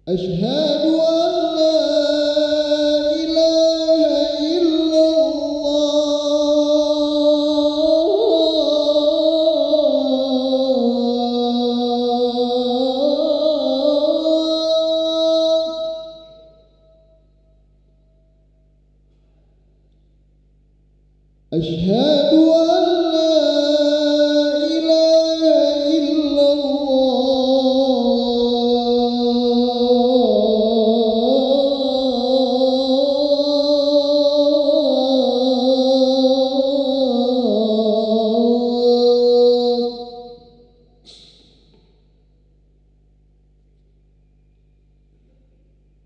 أشهد أن لا إله إلا الله. أشهد أن لا إله إلا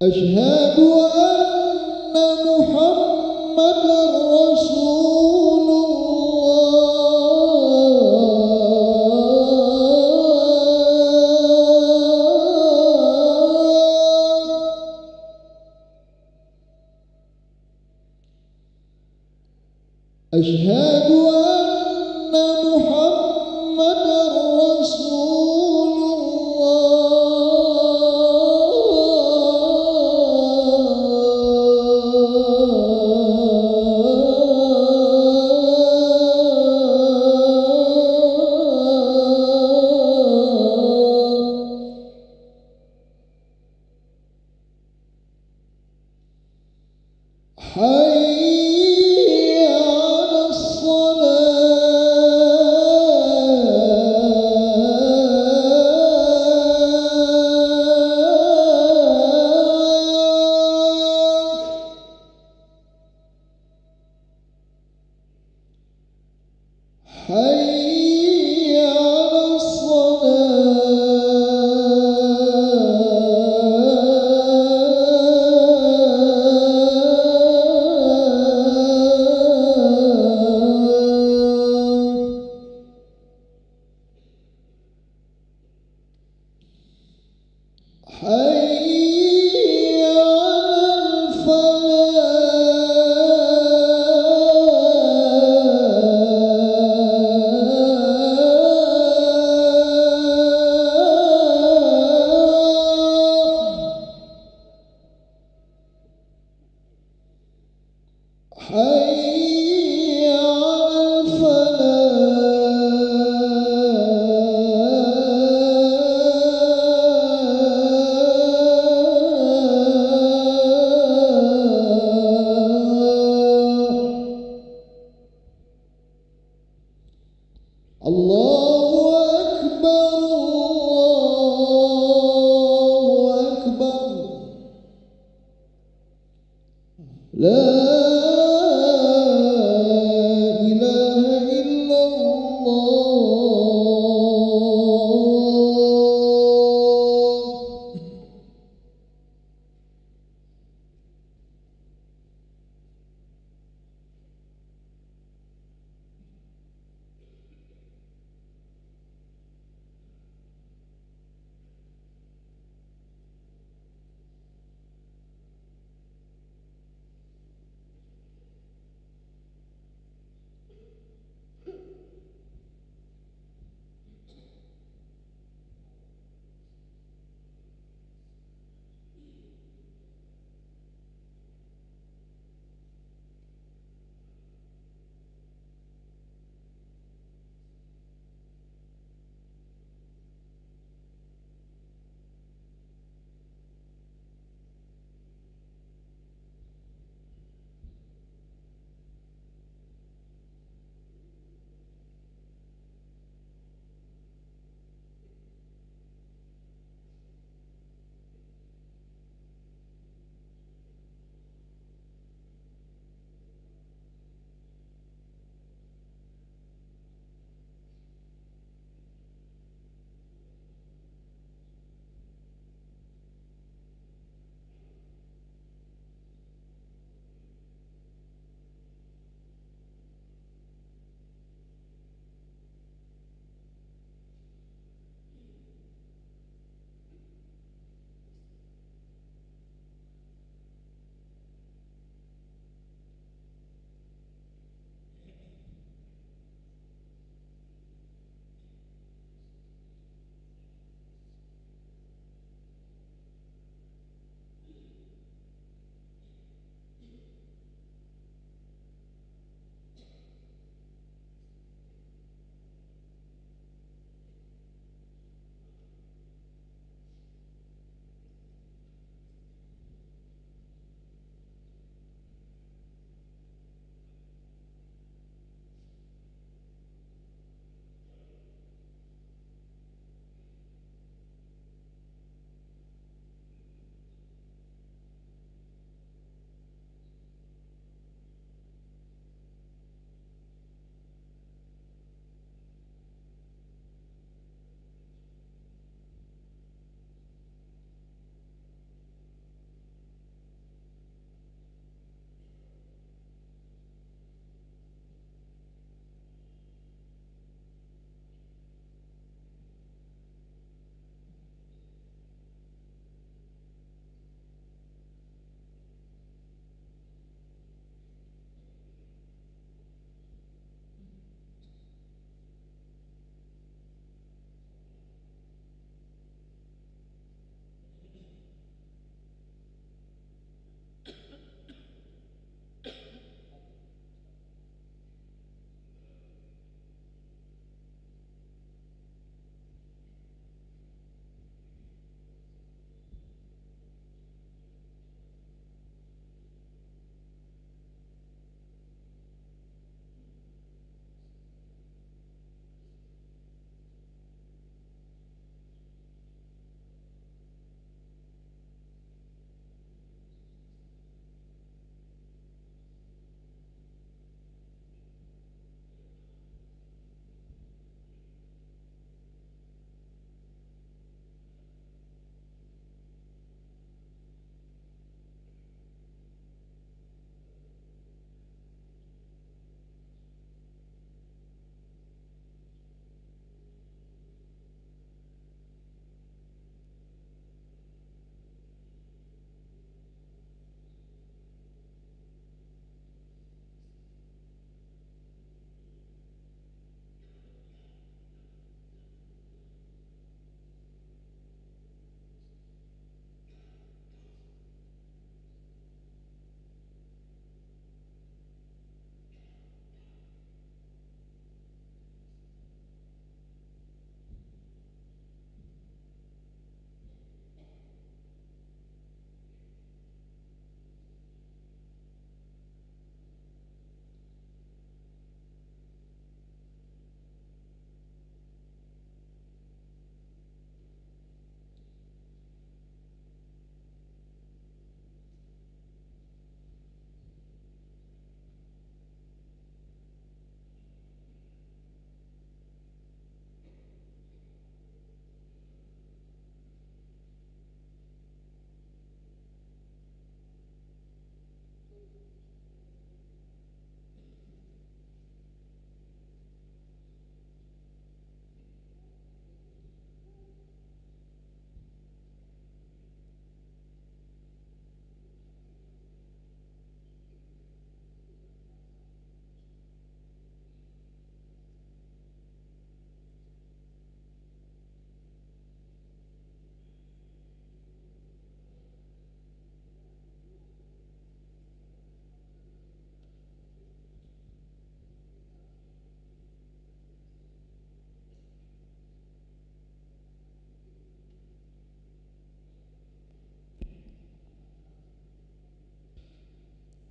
أشهد أن محمدًا رسول الله. أشهد أن محمدًا رسول حي على الصلاة حي على حي على الفلاح حي على الفلاح. الله أكبر الله أكبر لا إله إلا الله.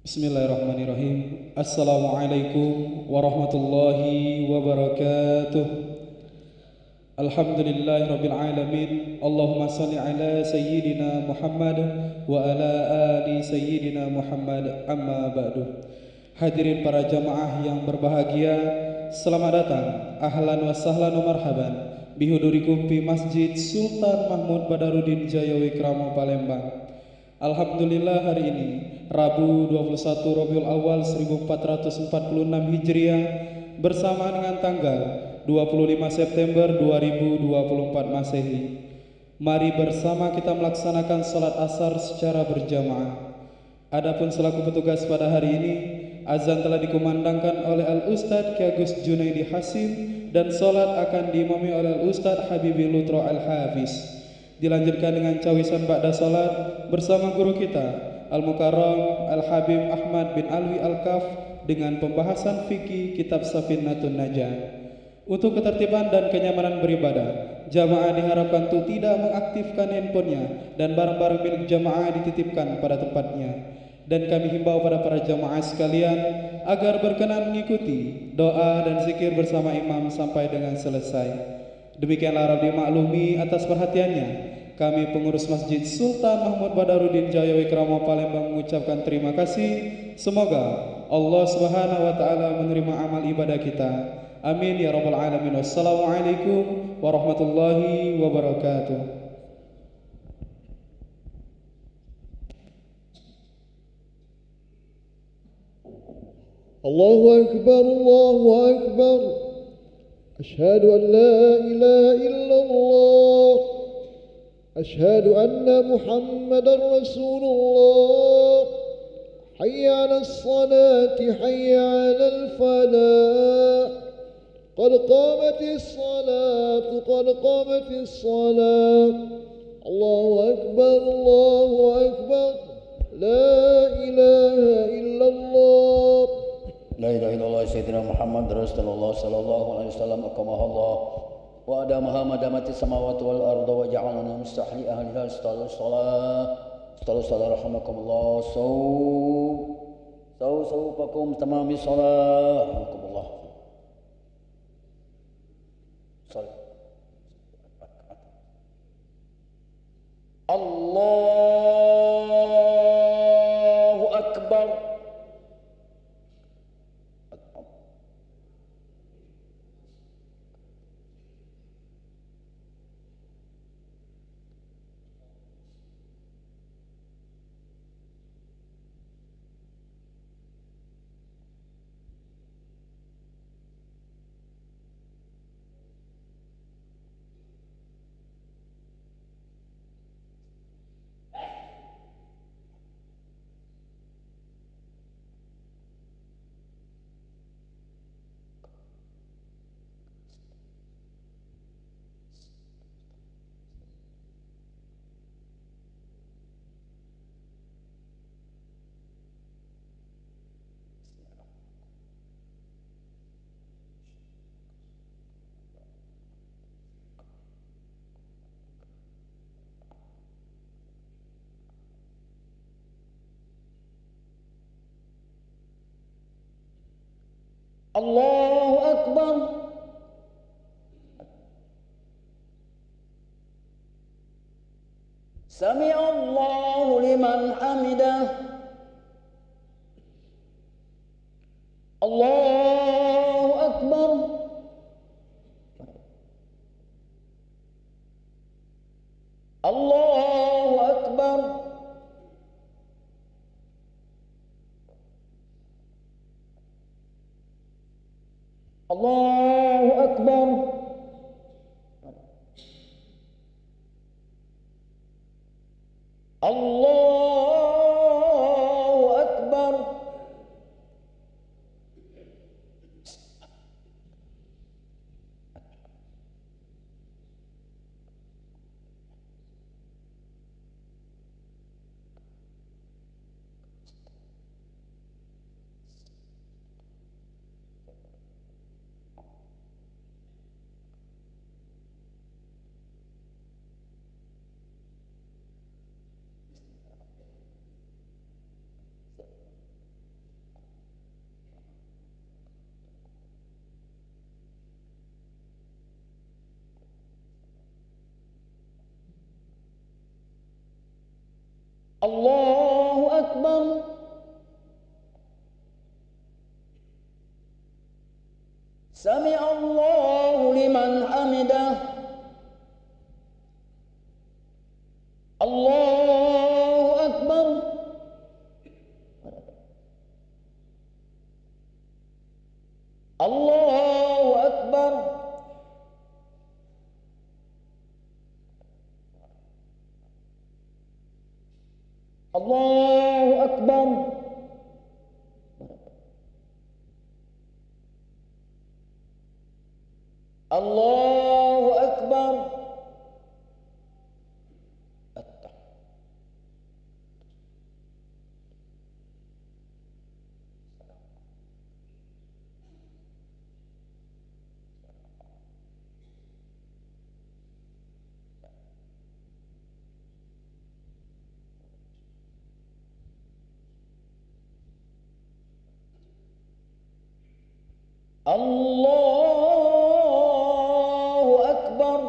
Bismillahirrahmanirrahim. Assalamualaikum warahmatullahi wabarakatuh. Alhamdulillahirabbil alamin. Allahumma shalli ala sayyidina Muhammad wa ala ali sayyidina Muhammad, amma ba'du. Hadirin para jamaah yang berbahagia, selamat datang, ahlan wa sahlan wa marhaban bihudurikum fi Masjid Sultan Mahmud Badarudin Jaya Wikramo Palembang. Alhamdulillah, hari ini Rabu 21 Rabiul Awal 1446 Hijriah bersama dengan tanggal 25 September 2024 Masehi. Mari bersama kita melaksanakan salat asar secara berjamaah. Adapun selaku petugas pada hari ini, azan telah dikumandangkan oleh Al-Ustadz Ki Agus Junaidi Hasim dan salat akan diimami oleh Al-Ustadz Habibi Lutro Al-Hafiz. Dilanjutkan dengan cawisan ba'da salat bersama guru kita Al-Mukarram Al-Habib Ahmad bin Alwi Al-Kaf dengan pembahasan fikih kitab Safinatun Najah. Untuk ketertiban dan kenyamanan beribadah, jamaah diharapkan untuk tidak mengaktifkan handphonenya dan barang-barang milik jamaah dititipkan pada tempatnya. Dan kami himbau pada para jamaah sekalian agar berkenan mengikuti doa dan zikir bersama imam sampai dengan selesai. Demikianlah harap dimaklumi atas perhatiannya. Kami pengurus Masjid Sultan Mahmud Badarudin Jaya Wikramo Palembang mengucapkan terima kasih. Semoga Allah Subhanahu wa taala menerima amal ibadah kita. Amin ya rabbal alamin. Wassalamualaikum warahmatullahi wabarakatuh. Allahu Akbar, Allahu Akbar. أشهد أن لا إله إلا الله أشهد أن محمد رسول الله حي على الصلاة حي على الفلاح قد قامت الصلاة قد قامت الصلاة الله أكبر الله أكبر لا إله إلا الله La ilaha illallah sayyidina Muhammad Rasulullah sallallahu alaihi wasallam aqamahallah wa adamaha madamati samawati wal arda wa ja'alana mustahli ahliha salat rahmakumullah pakum tamami salat rahmakumullah Allahu akbar. Allahu akbar. Sami Allahu liman hamidah. Allahu akbar. Allahu akbar. Allahu akbar. Allahu akbar. Allahu Akbar. Sami Allahu liman hamidah. Allahu Akbar. Allahu Akbar. Allahu Akbar. Allahu Akbar. Allahu Akbar.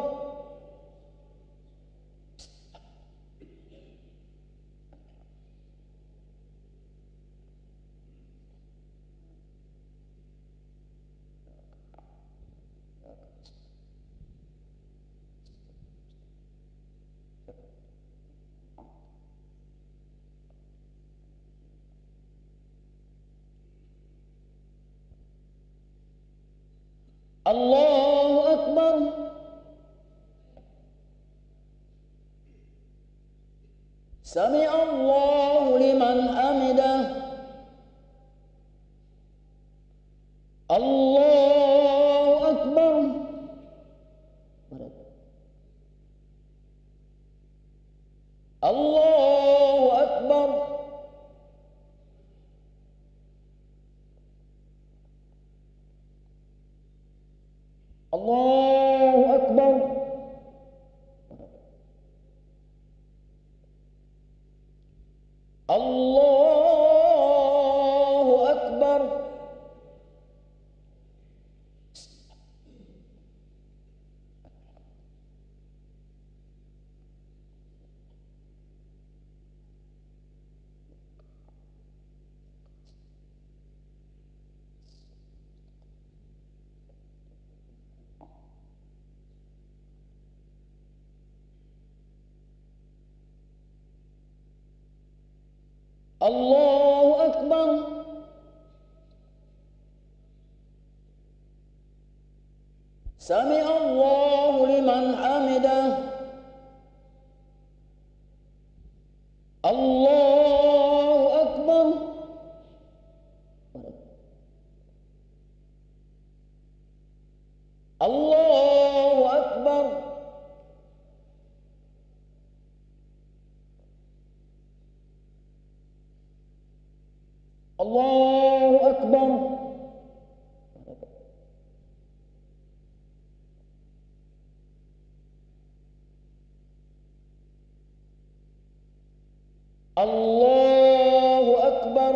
Allahu Akbar. Sami Allahu liman hamidah. Allahu Akbar. Allahu Akbar. Allahu Akbar. Allahu Akbar. Allahu Akbar. Sami Allahu liman hamidah. Allahu Akbar. Allahu Akbar. Allahu Akbar. Allahu Akbar.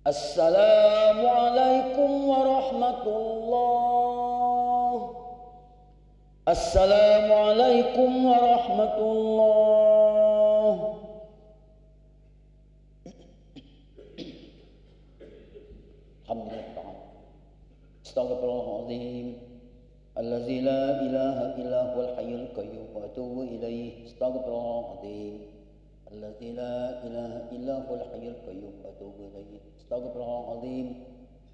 Assalamualaikum warahmatullah. Assalamualaikum warahmatullah. Alhamdulillah. Astaghfirullahaladzim. Allazi la ilaha illa huwal hayyul qayyum wa atubu ilaih. Astaghfirullahaladzim. Allazi la ilaha illa huwal hayyul qayyum wa atubu ilaih. Astaghfirullahaladzim.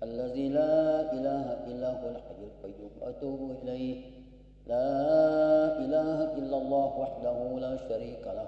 Allazi la ilaha illa huwal hayyul qayyum wa atubu ilaih. La ilaha illallah wahdahu la syarika lah.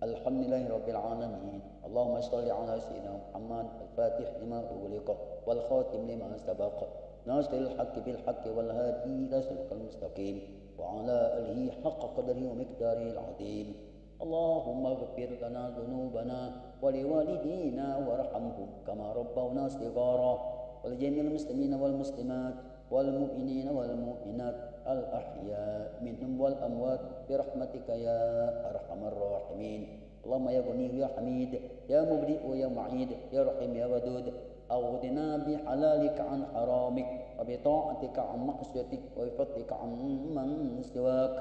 الحمد لله رب العالمين. اللهم صل على سيدنا محمد الفاتح لما أغلق والخاتم لما سبق ناصر الحق بالحق والهادي إلى صراطك المستقيم وعلى آله حق قدره ومقداره العظيم. اللهم اغفر لنا ذنوبنا ولوالدينا وارحمهم كما ربونا صغارا ولجميع المسلمين والمسلمات والمؤمنين والمؤمنات الأحياء منهم والأموات برحمتك يا أرحم الراحمين. اللهم يا غني يا حميد يا مبدئ ويا معيد يا رحيم يا ودود أغننا بحلالك عن حرامك وبطاعتك عن معصيتك وبفضلك عن من سواك.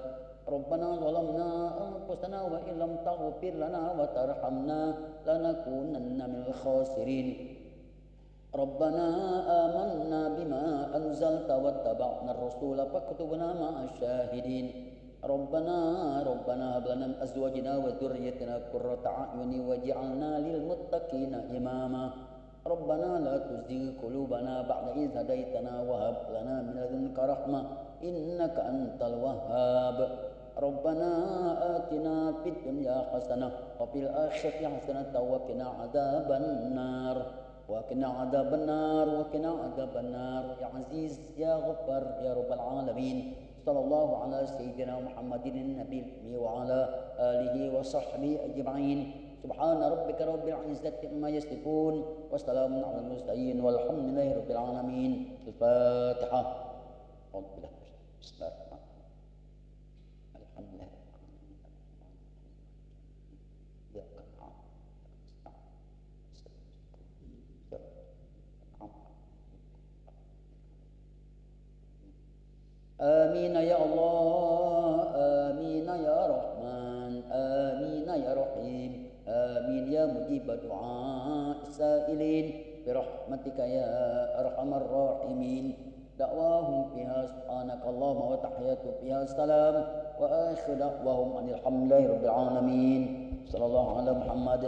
ربنا ظلمنا أنفسنا وإن لم تغفر لنا وترحمنا لنكونن من الخاسرين. ربنا آمنا بما أنزلت واتبعنا الرسول فاكتبنا مع الشاهدين. ربنا هب لنا من أزواجنا وذريتنا قرة أعين واجعلنا للمتقين إماما. ربنا لا تزغ قلوبنا بعد إذ هديتنا وهب لنا من لدنك رحمة إنك أنت الوهاب. ربنا آتنا في الدنيا حسنة وفي الآخرة حسنة وقنا عذاب النار وقنا عذاب النار وقنا عذاب النار يا عزيز يا غفار يا رب العالمين. صلى الله على سيدنا محمد النبي الأمي وعلى آله وصحبه أجمعين. سبحان ربك رب العزة عما يصفون وسلام على المرسلين والحمد لله رب العالمين. الفاتحة. بسم الله الرحمن الرحيم. الحمد لله آمين يا الله آمين يا رحمن آمين يا رحيم آمين يا مجيب دعاء السائلين برحمتك يا أرحم الراحمين. دعواهم فيها سبحانك اللهم وتحياتهم فيها السلام وآخر دعواهم أن الحمد لله رب العالمين. صلى الله على محمد.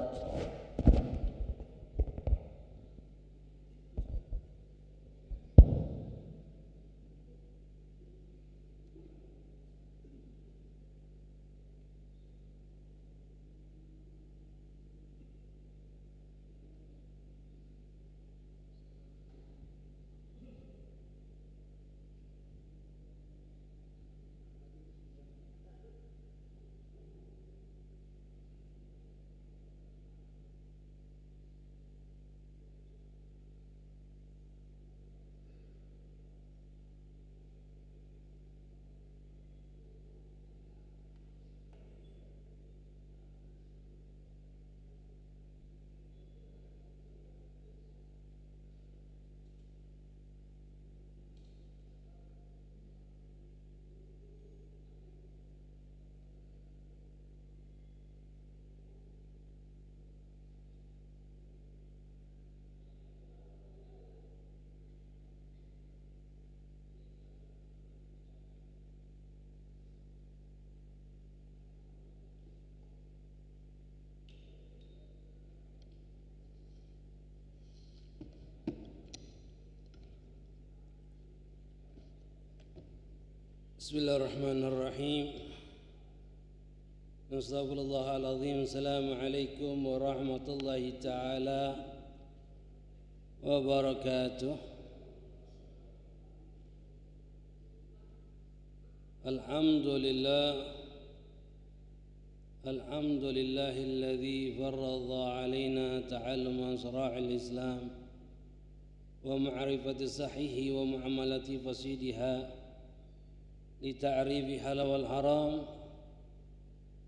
بسم الله الرحمن الرحيم. نستغفر الله العظيم. السلام عليكم ورحمة الله تعالى وبركاته. الحمد لله الذي فرض علينا تعلم شرائع الإسلام ومعرفة الصحيح ومعاملة فسيدها لتعريف حلال والحرام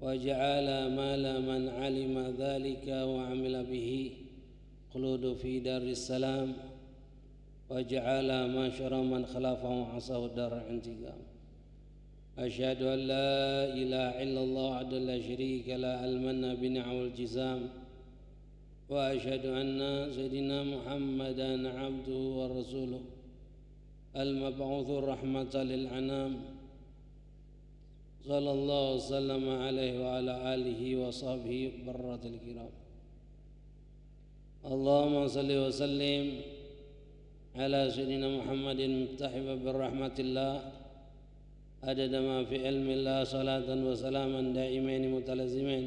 وجعل مال من علم ذلك وعمل به خلود في دار السلام وجعل ما شر من خلافه وعصاه دار الانتقام. أشهد أن لا إله إلا الله وحده لا شريك له المنة بنعم الجزام وأشهد أن سيدنا محمدا عبده ورسوله المبعوث رحمة للأنام صلى الله وسلم عليه وعلى آله وصحبه برة الكرام. اللهم صل وسلم على سيدنا محمد متحف بالرحمة الله عدد ما في علم الله صلاة وسلاما دائمين متلازمين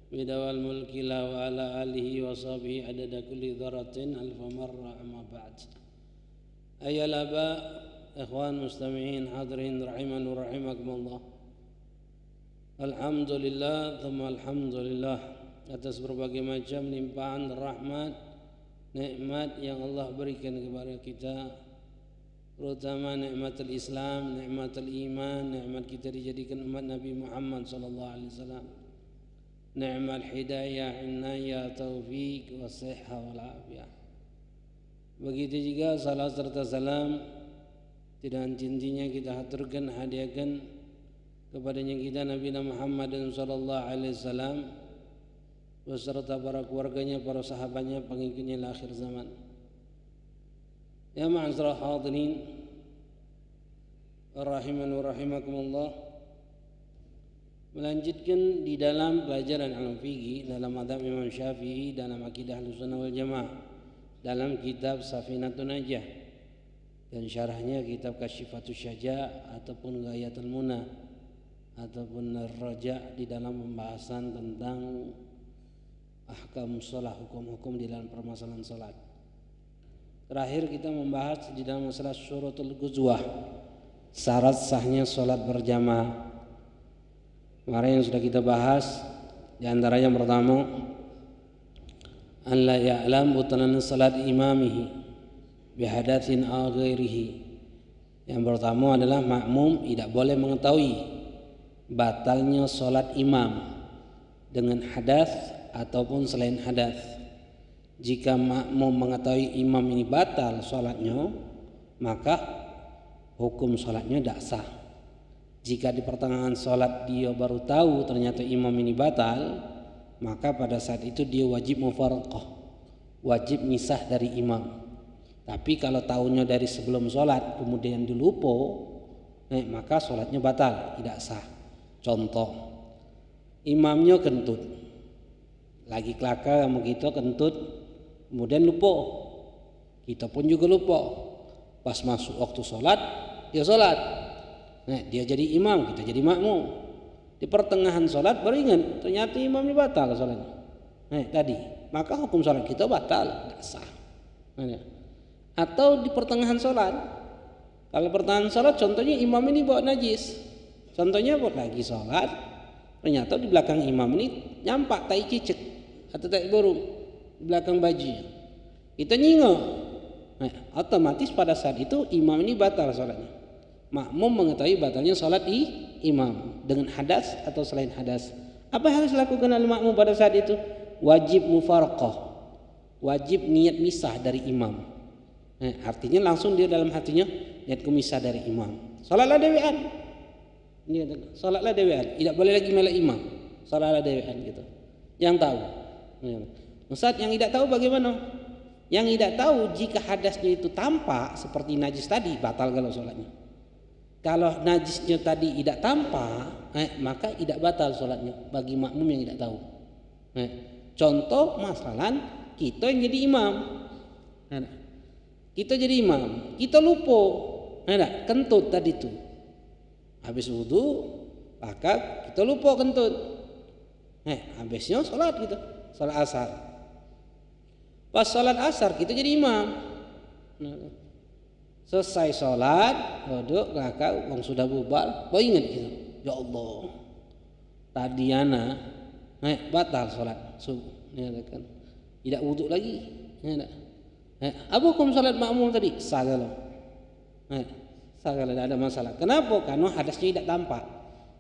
bidawal mulki la wa ala alihi wa sahbihi adada kulli dzaratin alfa marra amma ba'd. Ayyuhal aba, ikhwan mustami'in hadirin rahiman wa rahimakumullah. Alhamdulillah thumma alhamdulillah atas berbagai macam limpahan rahmat nikmat yang Allah berikan kepada kita, terutama nikmatul Islam, nikmatul iman, nikmat kita dijadikan umat Nabi Muhammad sallallahu alaihi wasallam, nikmat hidayah, inayah, taufik, wasihah wal afiyah. Begitu juga salat serta salam tidak henti-hentinya kita haturkan, hadiahkan kepadanya kita Nabi Muhammad sallallahu alaihi wasallam beserta para keluarganya, para sahabatnya, pengikutnya di akhir zaman. Ya ma'azra hadirin rahiman wa rahimakumullah. Melanjutkan di dalam pelajaran al-fiqh dalam madhab Imam Syafi'i dalam akidah Ahlussunnah wal Jamaah dalam kitab Safinatun Najah dan syarahnya kitab Kasyifatus Syaja' ataupun Ghayatul Munah ataupun Ar-Raja' di dalam pembahasan tentang ahkam sholat, hukum-hukum di dalam permasalahan sholat. Terakhir kita membahas di dalam masalah syurutul ghuzwah, syarat sahnya sholat berjamaah. Kemarin yang sudah kita bahas di antara yang pertama, an la ya'lam butalan salat imamihi bihadatsin aw ghairihi. Yang pertama adalah makmum tidak boleh mengetahui batalnya sholat imam dengan hadas ataupun selain hadas. Jika makmum mengetahui imam ini batal sholatnya, maka hukum sholatnya tidak sah. Jika di pertengahan sholat dia baru tahu ternyata imam ini batal, maka pada saat itu dia wajib mufaraqah, wajib misah dari imam. Tapi kalau tahunya dari sebelum sholat kemudian dilupa, maka sholatnya batal, tidak sah. Contoh, imamnya kentut, lagi kelakar sama kita kentut, kemudian lupa, kita pun juga lupa. Pas masuk waktu sholat, dia sholat, dia jadi imam, kita jadi makmum. Di pertengahan sholat baru ingat ternyata imam ini batal sholatnya. Tadi, maka hukum sholat kita batal, tidak sah. Atau di pertengahan sholat, kalau pertengahan sholat contohnya imam ini bawa najis, contohnya buat lagi sholat, ternyata di belakang imam ini nyampak tai cicak atau tai burung di belakang bajunya, kita nyingok, otomatis pada saat itu imam ini batal sholatnya. Makmum mengetahui batalnya sholat imam dengan hadas atau selain hadas. Apa yang harus dilakukan oleh makmum pada saat itu? Wajib mufaraqah, wajib niat misah dari imam. Artinya langsung dia dalam hatinya niat misah dari imam. Sholatlah dewean, sholatlah dewean, tidak boleh lagi melek imam. Sholatlah dewean gitu. Yang tahu. Ustaz yang tidak tahu bagaimana? Yang tidak tahu jika hadasnya itu tampak seperti najis tadi, batal kalau sholatnya. Kalau najisnya tadi tidak tampak, maka tidak batal sholatnya bagi makmum yang tidak tahu. Contoh masalah kita yang jadi imam, kita jadi imam, kita lupa, kentut tadi itu. Habis wudu, maka kita lupa kentut. Habisnya sholat gitu, sholat asar. Pas sholat asar kita jadi imam. Selesai sholat, duduk, kakak, uang sudah bubar, baru ingat gitu. Ya Allah, tadi ana, batal sholat subuh. Tidak wudu lagi. Apa hukum sholat makmum tadi? Sah kalau. Sah kalau tidak ada masalah. Kenapa? Karena hadasnya tidak tampak.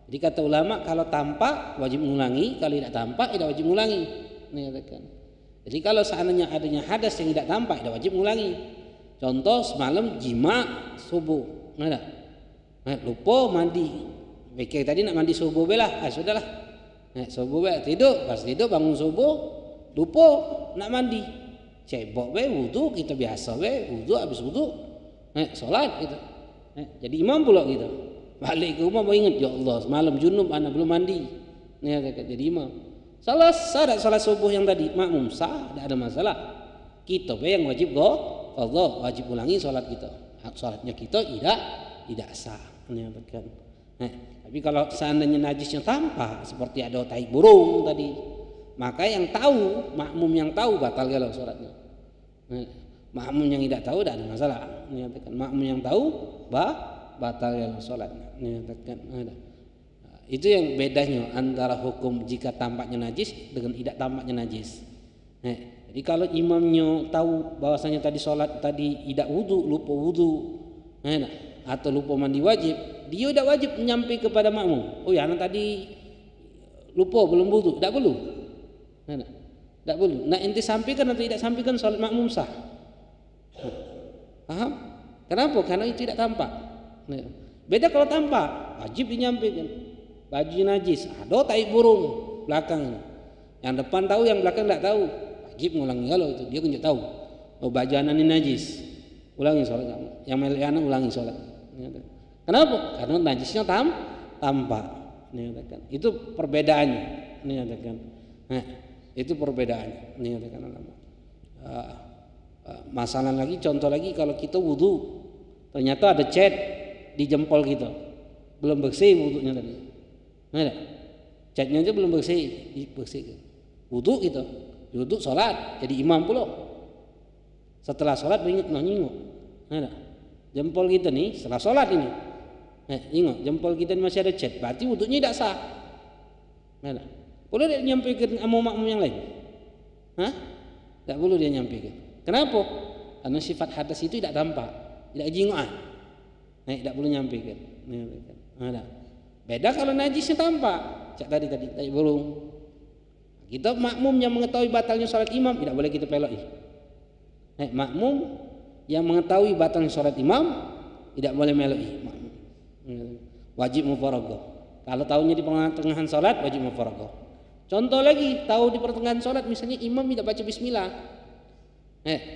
Jadi kata ulama kalau tampak wajib mengulangi, kalau tidak tampak tidak wajib mengulangi. Jadi kalau seandainya adanya hadas yang tidak tampak tidak wajib mengulangi. Contoh semalam jima subuh, lupa mandi. Pikir tadi nak mandi subuh belah, sudahlah. Subuh belah tidur, pas tidur bangun subuh, lupa nak mandi. Cebok be wudu kita biasa be wudu habis wudu, sholat gitu. Jadi imam pula gitu. Balik ke rumah baru ingat, ya Allah semalam junub anak belum mandi. Jadi imam. Selesai salat subuh yang tadi makmum sah, tidak ada masalah. Kita be yang wajib Allah wajib ulangi sholat kita. Sholatnya kita tidak sah. Tapi kalau seandainya najisnya tampak seperti ada tai burung tadi, maka yang tahu, makmum yang tahu batal kalau sholatnya. Makmum yang tidak tahu tidak ada masalah. Menyatakan makmum yang tahu batal kalau sholatnya. Menyatakan ada. Itu yang bedanya antara hukum jika tampaknya najis dengan tidak tampaknya najis. Jadi kalau imamnya tahu bahwasanya tadi sholat tadi tidak wudu, lupa wudu, atau lupa mandi wajib, dia tidak wajib menyampaikan kepada makmum. Oh ya, anak tadi lupa belum wudu, tidak perlu. Tidak perlu. Nah, ente sampaikan atau tidak sampaikan sholat makmum sah. Paham? Kenapa? Karena itu tidak tampak. Beda kalau tampak, wajib dinyampaikan. Baju najis, ada tai burung belakang ini. Yang depan tahu, yang belakang tidak tahu. Wajib ngulangi kalau itu dia kan tahu. Oh, baju anak ini najis, ulangi sholat kamu. Yang milik anak ulangi sholat. Kenapa? Karena najisnya tampak. Itu perbedaannya. Nah, itu perbedaannya. Masalah lagi, contoh lagi kalau kita wudu, ternyata ada cat di jempol kita, belum bersih wudunya tadi. Ada catnya aja belum bersih, dibersihkan. Wudu gitu, wudu sholat, jadi imam pula. Setelah sholat nyingok. Ada jempol kita nih setelah sholat ini. Ingat jempol kita ini masih ada cat, berarti wudunya tidak sah. Ada. Perlu dia nyampaikan sama makmum yang lain? Tidak perlu dia nyampaikan. Kenapa? Karena sifat hadas itu tidak tampak, tidak jingoan. Tidak perlu nyampaikan. Ada. Beda kalau najisnya tampak. Cak tadi burung. Kita makmum yang mengetahui batalnya sholat imam tidak boleh kita peloi. Makmum yang mengetahui batalnya sholat imam tidak boleh meloi. Wajib mufaraqah. Kalau tahunya di pertengahan sholat wajib mufaraqah. Contoh lagi, tahu di pertengahan sholat misalnya imam tidak baca bismillah.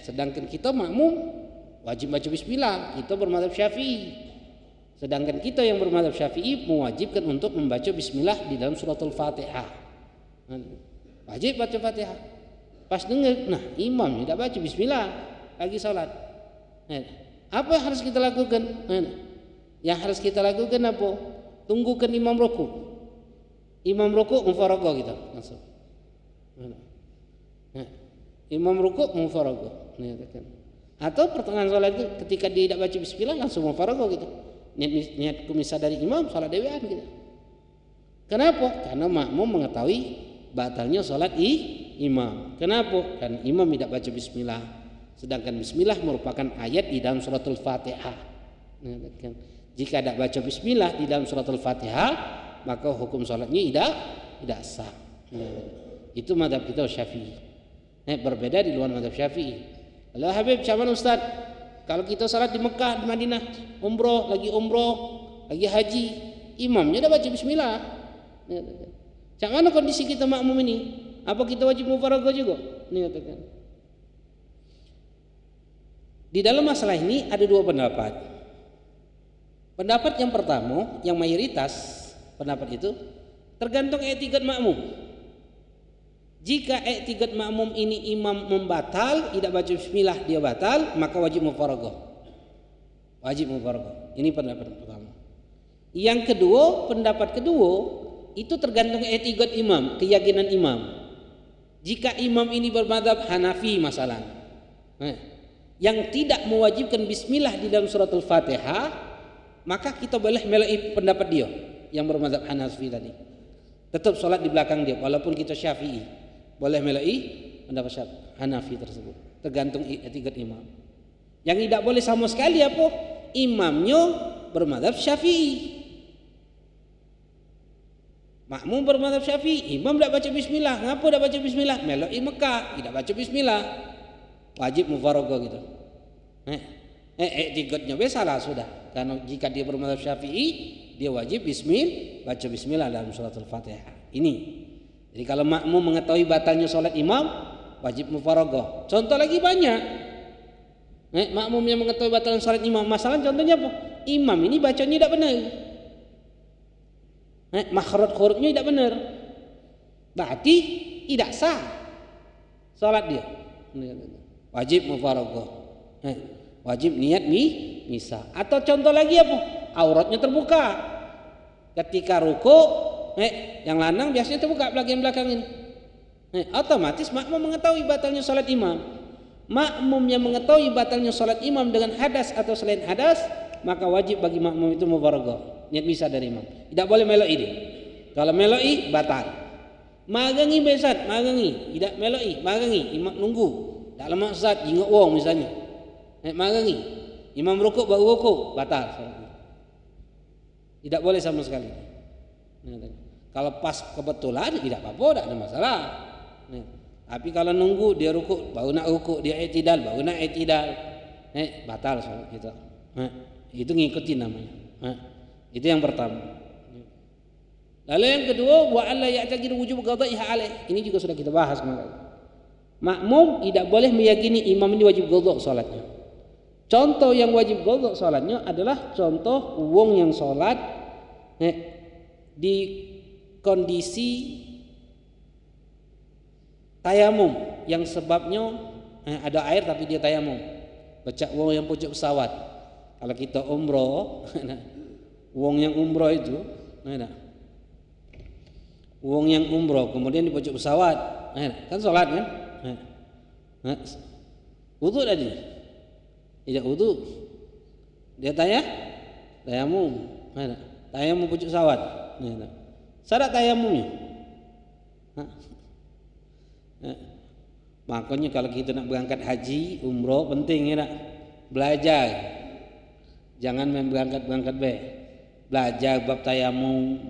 Sedangkan kita makmum wajib baca bismillah. Kita bermadzhab Syafi'i. Sedangkan kita yang bermadzhab Syafi'i mewajibkan untuk membaca bismillah di dalam suratul Fatihah. Wajib baca Fatihah. Pas dengar, nah imam tidak baca bismillah lagi salat. Apa yang harus kita lakukan? Yang harus kita lakukan apa? Tunggukan imam rukuk. Imam rukuk mufaraqah kita langsung. Imam rukuk mufaraqah. Atau pertengahan salat itu ketika dia tidak baca bismillah langsung mufaraqah gitu. Niat kumisah dari imam salat dewean gitu. Kenapa? Karena makmum mengetahui batalnya salat imam. Kenapa? Karena imam tidak baca bismillah. Sedangkan bismillah merupakan ayat di dalam suratul Fatihah. Jika tidak baca bismillah di dalam suratul Fatihah, maka hukum salatnya tidak sah. Itu mazhab kita Syafi'i. Berbeda di luar mazhab Syafi'i. Kalau Habib cuman Ustaz, kalau kita salat di Mekah, di Madinah, umroh, lagi haji, imamnya dah baca bismillah. Cak mana kondisi kita makmum ini? Apa kita wajib mufaraqah juga? Di dalam masalah ini ada dua pendapat. Pendapat yang pertama, yang mayoritas pendapat itu tergantung i'tiqad makmum. Jika i'tiqad makmum ini imam membatal, tidak baca bismillah dia batal, maka wajib mufaraqah. Wajib mufaraqah. Ini pendapat pertama. Yang kedua, pendapat kedua itu tergantung i'tiqad imam, keyakinan imam. Jika imam ini bermadzhab Hanafi masalah, yang tidak mewajibkan bismillah di dalam suratul Fatihah, maka kita boleh melai pendapat dia yang bermadzhab Hanafi tadi. Tetap sholat di belakang dia walaupun kita Syafi'i. Boleh melai pendapat Hanafi tersebut. Tergantung i'tiqad imam. Yang tidak boleh sama sekali apa? Imamnya bermadzhab Syafi'i. Makmum bermadzhab Syafi'i, imam tidak baca bismillah. Ngapa tidak baca bismillah? Melai Mekah, tidak baca bismillah. Wajib mufaraqah gitu. I'tiqadnya salah sudah. Karena jika dia bermadzhab Syafi'i, dia wajib baca bismillah dalam suratul Fatihah. Ini. Jadi kalau makmum mengetahui batalnya sholat imam, wajib mufaraqah. Contoh lagi banyak. Makmum yang mengetahui batalnya sholat imam, masalah contohnya apa? Imam ini bacanya tidak benar. Makhraj hurufnya tidak benar. Berarti tidak sah sholat dia. Wajib mufaraqah. Wajib niat misa. Atau contoh lagi apa? Auratnya terbuka. Ketika ruku, yang lanang biasanya terbuka bagian belakang ini. Otomatis makmum mengetahui batalnya salat imam. Makmum yang mengetahui batalnya salat imam dengan hadas atau selain hadas, maka wajib bagi makmum itu mubaragah, niat misah dari imam. Tidak boleh meloi dia. Kalau meloi batal. Magangi besat, magangi, tidak meloi, magangi, imam nunggu. Tak lama saat jingok wong misalnya. Magangi. Imam rukuk baru rukuk, batal salatnya. Tidak boleh sama sekali. Kalau pas kebetulan tidak apa-apa, tidak ada masalah. Tapi kalau nunggu dia rukuk baru nak rukuk, dia i'tidal baru nak i'tidal, batal salat kita. Itu ngikutin namanya. Itu yang pertama. Lalu yang kedua, wa alla ya'taqidu wujub qada'iha alaih. Ini juga sudah kita bahas kemarin. Makmum tidak boleh meyakini imam ini wajib qada salatnya. Contoh yang wajib qada salatnya adalah contoh wong yang salat di kondisi tayamum yang sebabnya ada air tapi dia tayamum. Becak wong yang pucuk pesawat. Kalau kita umroh, wong yang umroh itu, wong yang umroh kemudian di pucuk pesawat, kan sholat kan? Wudu tadi, tidak wudu, dia tayamum, tayamum pucuk pesawat, syarat tayamumnya. Makanya kalau kita nak berangkat haji, umroh penting ya nak belajar. Jangan main berangkat belajar bab tayamum.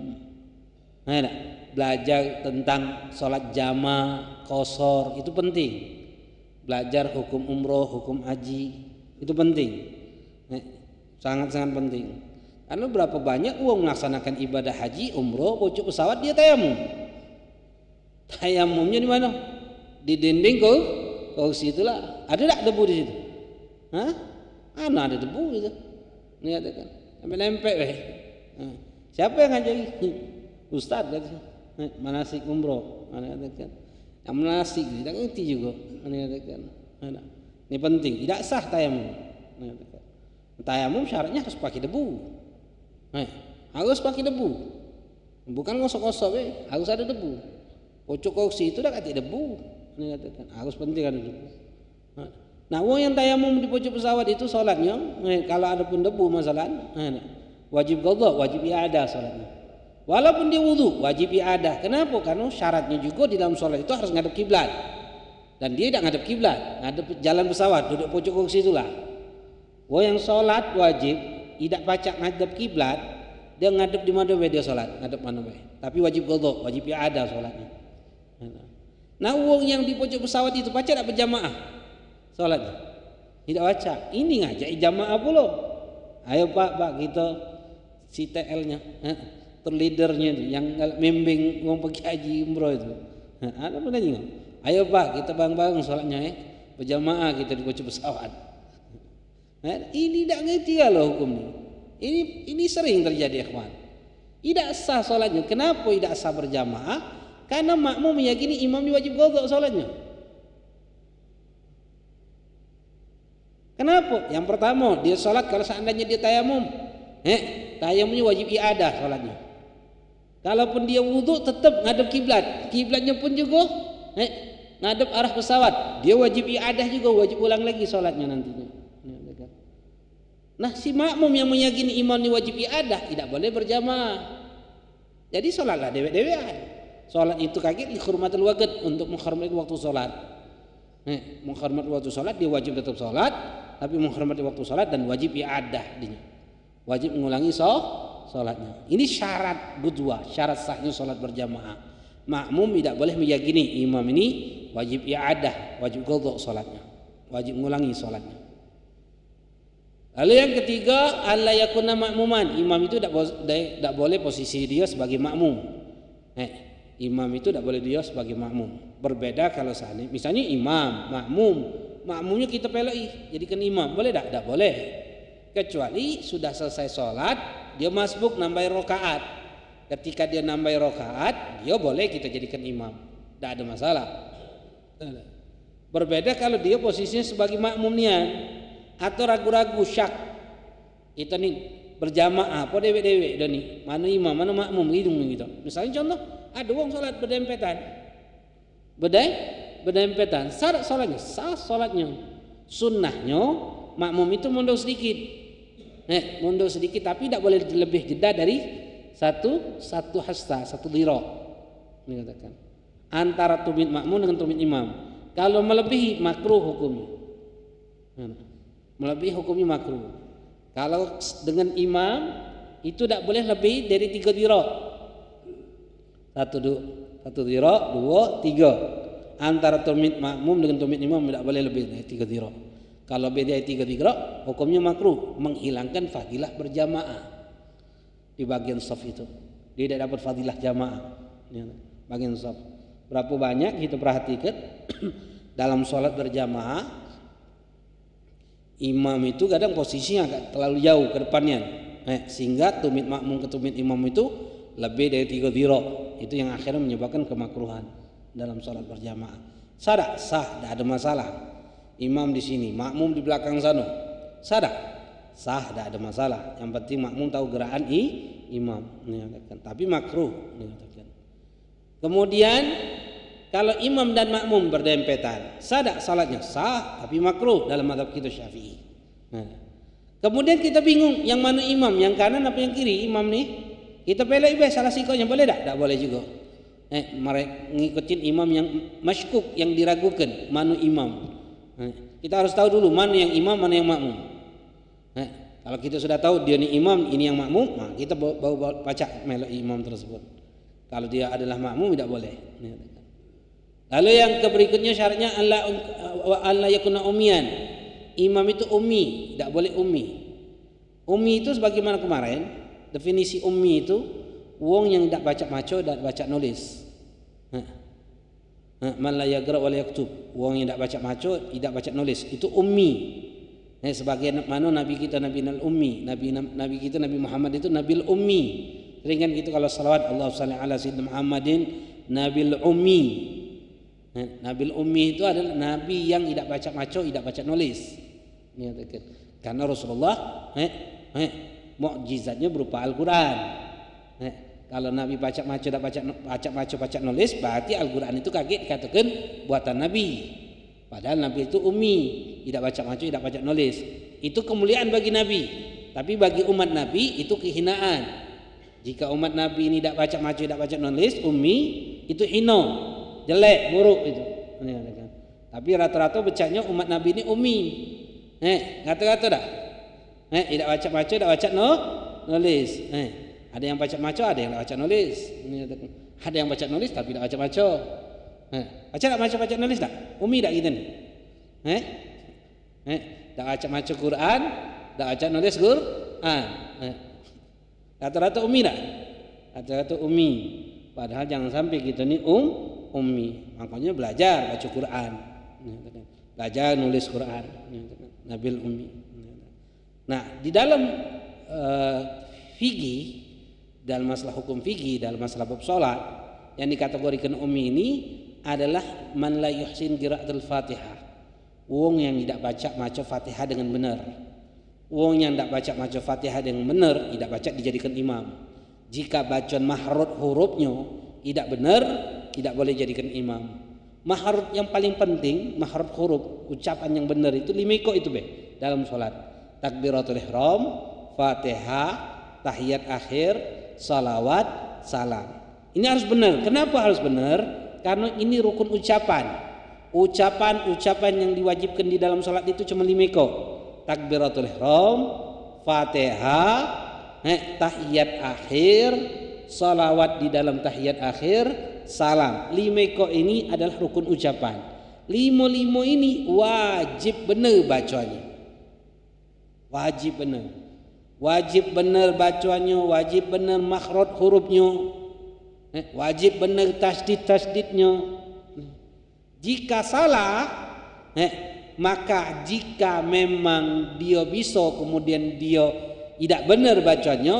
Belajar tentang sholat jama, qasar, itu penting. Belajar hukum umroh, hukum haji, itu penting. Sangat-sangat penting. Karena berapa banyak uang melaksanakan ibadah haji, umroh, pucuk pesawat dia tayamum. Tayamumnya di mana? Di dinding kursi itulah. Ada tak debu di situ? Mana ada debu itu? Ini ada kan? Sampai lempek siapa yang ngajari? Ustaz kan? Manasik umroh. Mana ada kan? Yang manasik tidak ngerti juga. Mana ada kan? Ini penting. Tidak sah tayamum. Tayamum syaratnya harus pakai debu. Harus pakai debu. Bukan ngosok-ngosok harus ada debu. Pucuk kursi itu dah kata debu. Ini katakan harus penting ada debu. Nah, wong yang tayamum di pucuk pesawat itu salatnya kalau ada pun debu masalah, wajib qadha, wajib i'adah salatnya. Walaupun dia wudu, wajib i'adah. Kenapa? Karena syaratnya juga di dalam salat itu harus ngadep kiblat. Dan dia tidak ngadep kiblat, ngadep jalan pesawat, duduk pucuk kursi itulah. Wong yang salat wajib tidak pacak ngadep kiblat, dia ngadep di mana dia salat, ngadep mana. Tapi wajib qadha, wajib i'adah salatnya. Nah, wong yang di pojok pesawat itu baca tak berjamaah salatnya? Tidak baca. Ini ngajak jamaah pula. Ayo Pak kita si TL-nya, terleadernya itu yang membimbing wong pergi haji umroh itu. Ada apa nanya? Ayo Pak kita bareng-bareng salatnya berjamaah kita di pojok pesawat. Ini tidak ngerti kalau hukumnya. Ini sering terjadi ikhwan. Tidak sah salatnya. Kenapa tidak sah berjamaah? Karena makmum meyakini imam wajib qadha salatnya. Kenapa? Yang pertama, dia salat kalau seandainya dia tayamum, tayamumnya wajib i'adah salatnya. Kalaupun dia wudu tetap ngadep kiblat, kiblatnya pun juga ngadep arah pesawat, dia wajib i'adah juga, wajib ulang lagi salatnya nantinya. Nah, si makmum yang meyakini imam ini wajib i'adah tidak boleh berjamaah. Jadi salatlah dewek-dewekan. Salat itu kaki dihormatil waqt, untuk menghormati waktu salat. Menghormati waktu salat dia wajib tetap salat, tapi menghormati waktu salat dan wajib i'adah dia. Wajib mengulangi salatnya. Ini syarat kedua, syarat sahnya salat berjamaah. Makmum tidak boleh meyakini imam ini wajib i'adah, wajib qadha salatnya, wajib mengulangi salatnya. Lalu yang ketiga, alla yakuna makmuman. Imam itu tidak boleh posisi dia sebagai makmum. Imam itu tidak boleh dia sebagai makmum. Berbeda kalau seandainya misalnya imam, makmumnya kita pelai jadikan imam, boleh tak? Tidak boleh. Kecuali sudah selesai sholat, dia masbuk nambah rakaat. Ketika dia nambah rakaat, dia boleh kita jadikan imam. Tidak ada masalah. Berbeda kalau dia posisinya sebagai makmum nian atau ragu-ragu syak. Itu nih berjamaah, apa dewek-dewek nih, mana imam, mana makmum gitu. Misalnya contoh, ada wong salat berdempetan. berdempetan. Sah sholatnya, sah sholatnya. Sunnahnya makmum itu mundur sedikit, mundur sedikit, tapi tidak boleh lebih jeda dari satu hasta, satu dhira. Ini katakan antara tumit makmum dengan tumit imam. Kalau melebihi makruh hukumnya. Melebihi hukumnya makruh. Kalau dengan imam itu tidak boleh lebih dari 3 dhira. Satu dhira, 2, 3. Antara tumit makmum dengan tumit imam tidak boleh lebih dari 3 dhira. Kalau beda dari 3 dhira, hukumnya makruh, menghilangkan fadilah berjamaah di bagian shaf itu. Dia tidak dapat fadilah jamaah. Bagian shaf. Berapa banyak kita perhatikan dalam sholat berjamaah, imam itu kadang posisinya agak terlalu jauh ke depannya, sehingga tumit makmum ke tumit imam itu lebih dari 3 dhira. Itu yang akhirnya menyebabkan kemakruhan dalam sholat berjamaah. Sah, tidak ada masalah. Imam di sini, makmum di belakang sana. Sah, tidak ada masalah. Yang penting makmum tahu gerakan imam. Tapi makruh. Kemudian kalau imam dan makmum berdempetan, sah tidak salatnya? Sah, tapi makruh dalam mazhab kita Syafi'i. Kemudian kita bingung yang mana imam, yang kanan apa yang kiri imam nih? Kita pilih salah sikonya, boleh tak? Tak boleh juga. Mereka ngikutin imam yang masykuk, yang diragukan mana imam. Kita harus tahu dulu mana yang imam, mana yang makmum. Kalau kita sudah tahu dia ni imam, ini yang makmum, nah kita bawa baca melok imam tersebut. Kalau dia adalah makmum tidak boleh. Lalu yang berikutnya syaratnya Allah yakuna ummian. Imam itu ummi, tidak boleh ummi. Ummi itu sebagaimana kemarin, definisi ummi itu wong yang tidak baca maco, tidak baca nulis. Man la yaqra wa la yaktub, wong yang tidak baca maco, tidak baca nulis, itu ummi. Sebagian mana nabi kita nabi ummi, nabi kita Nabi Muhammad itu nabil ummi. Sering kan gitu kalau salawat Allah shalli ala sayyidina Muhammadin nabil ummi. Nabil ummi itu adalah nabi yang tidak baca maco, tidak baca nulis. Karena Rasulullah mukjizatnya berupa Al-Quran. Kalau Nabi baca maco, tidak baca nulis, berarti Al-Quran itu kaget dikatakan buatan Nabi. Padahal Nabi itu ummi, tidak baca maco, tidak baca nulis. Itu kemuliaan bagi Nabi. Tapi bagi umat Nabi itu kehinaan. Jika umat Nabi ini tidak baca maco, tidak baca nulis, ummi, itu hina, jelek, buruk itu. Tapi rata-rata bacanya umat Nabi ini ummi. Kata-kata dah. Tidak baca maco, tidak baca nulis. Ada yang baca maco, ada yang tidak baca nulis. Ada yang baca nulis tapi tidak baca maco. Baca tak baca nulis tak? Umi tak kita ni? Tak baca maco Quran, tak baca nulis Quran. Rata-rata umi tak? Rata-rata umi. Padahal jangan sampai kita ni ummi. Makanya belajar baca Quran. Belajar nulis Quran. Nabil ummi. Nah, di dalam fikih, dalam masalah hukum fikih, dalam masalah bab salat, yang dikategorikan ummi ini adalah man la yuhsin qiraatul Fatihah. Wong yang tidak baca maca Fatihah dengan benar. Wong yang tidak baca maca Fatihah dengan benar, tidak baca dijadikan imam. Jika bacaan mahrut hurufnya tidak benar, tidak boleh jadikan imam. Mahrut yang paling penting, mahrut huruf, ucapan yang benar itu 5 iko itu dalam salat. Takbiratul ihram, Fatihah, tahiyat akhir, salawat, salam. Ini harus benar. Kenapa harus benar? Karena ini rukun ucapan. Ucapan yang diwajibkan di dalam salat itu cuma 5 iko. Takbiratul ihram, Fatihah, tahiyat akhir, salawat di dalam tahiyat akhir, salam. 5 iko ini adalah rukun ucapan. 5 ini wajib benar bacanya. Wajib benar. Wajib benar bacanya, wajib benar makhraj hurufnya, wajib benar tasdid-tasdidnya. Jika salah, maka jika memang dia bisa kemudian dia tidak benar bacanya,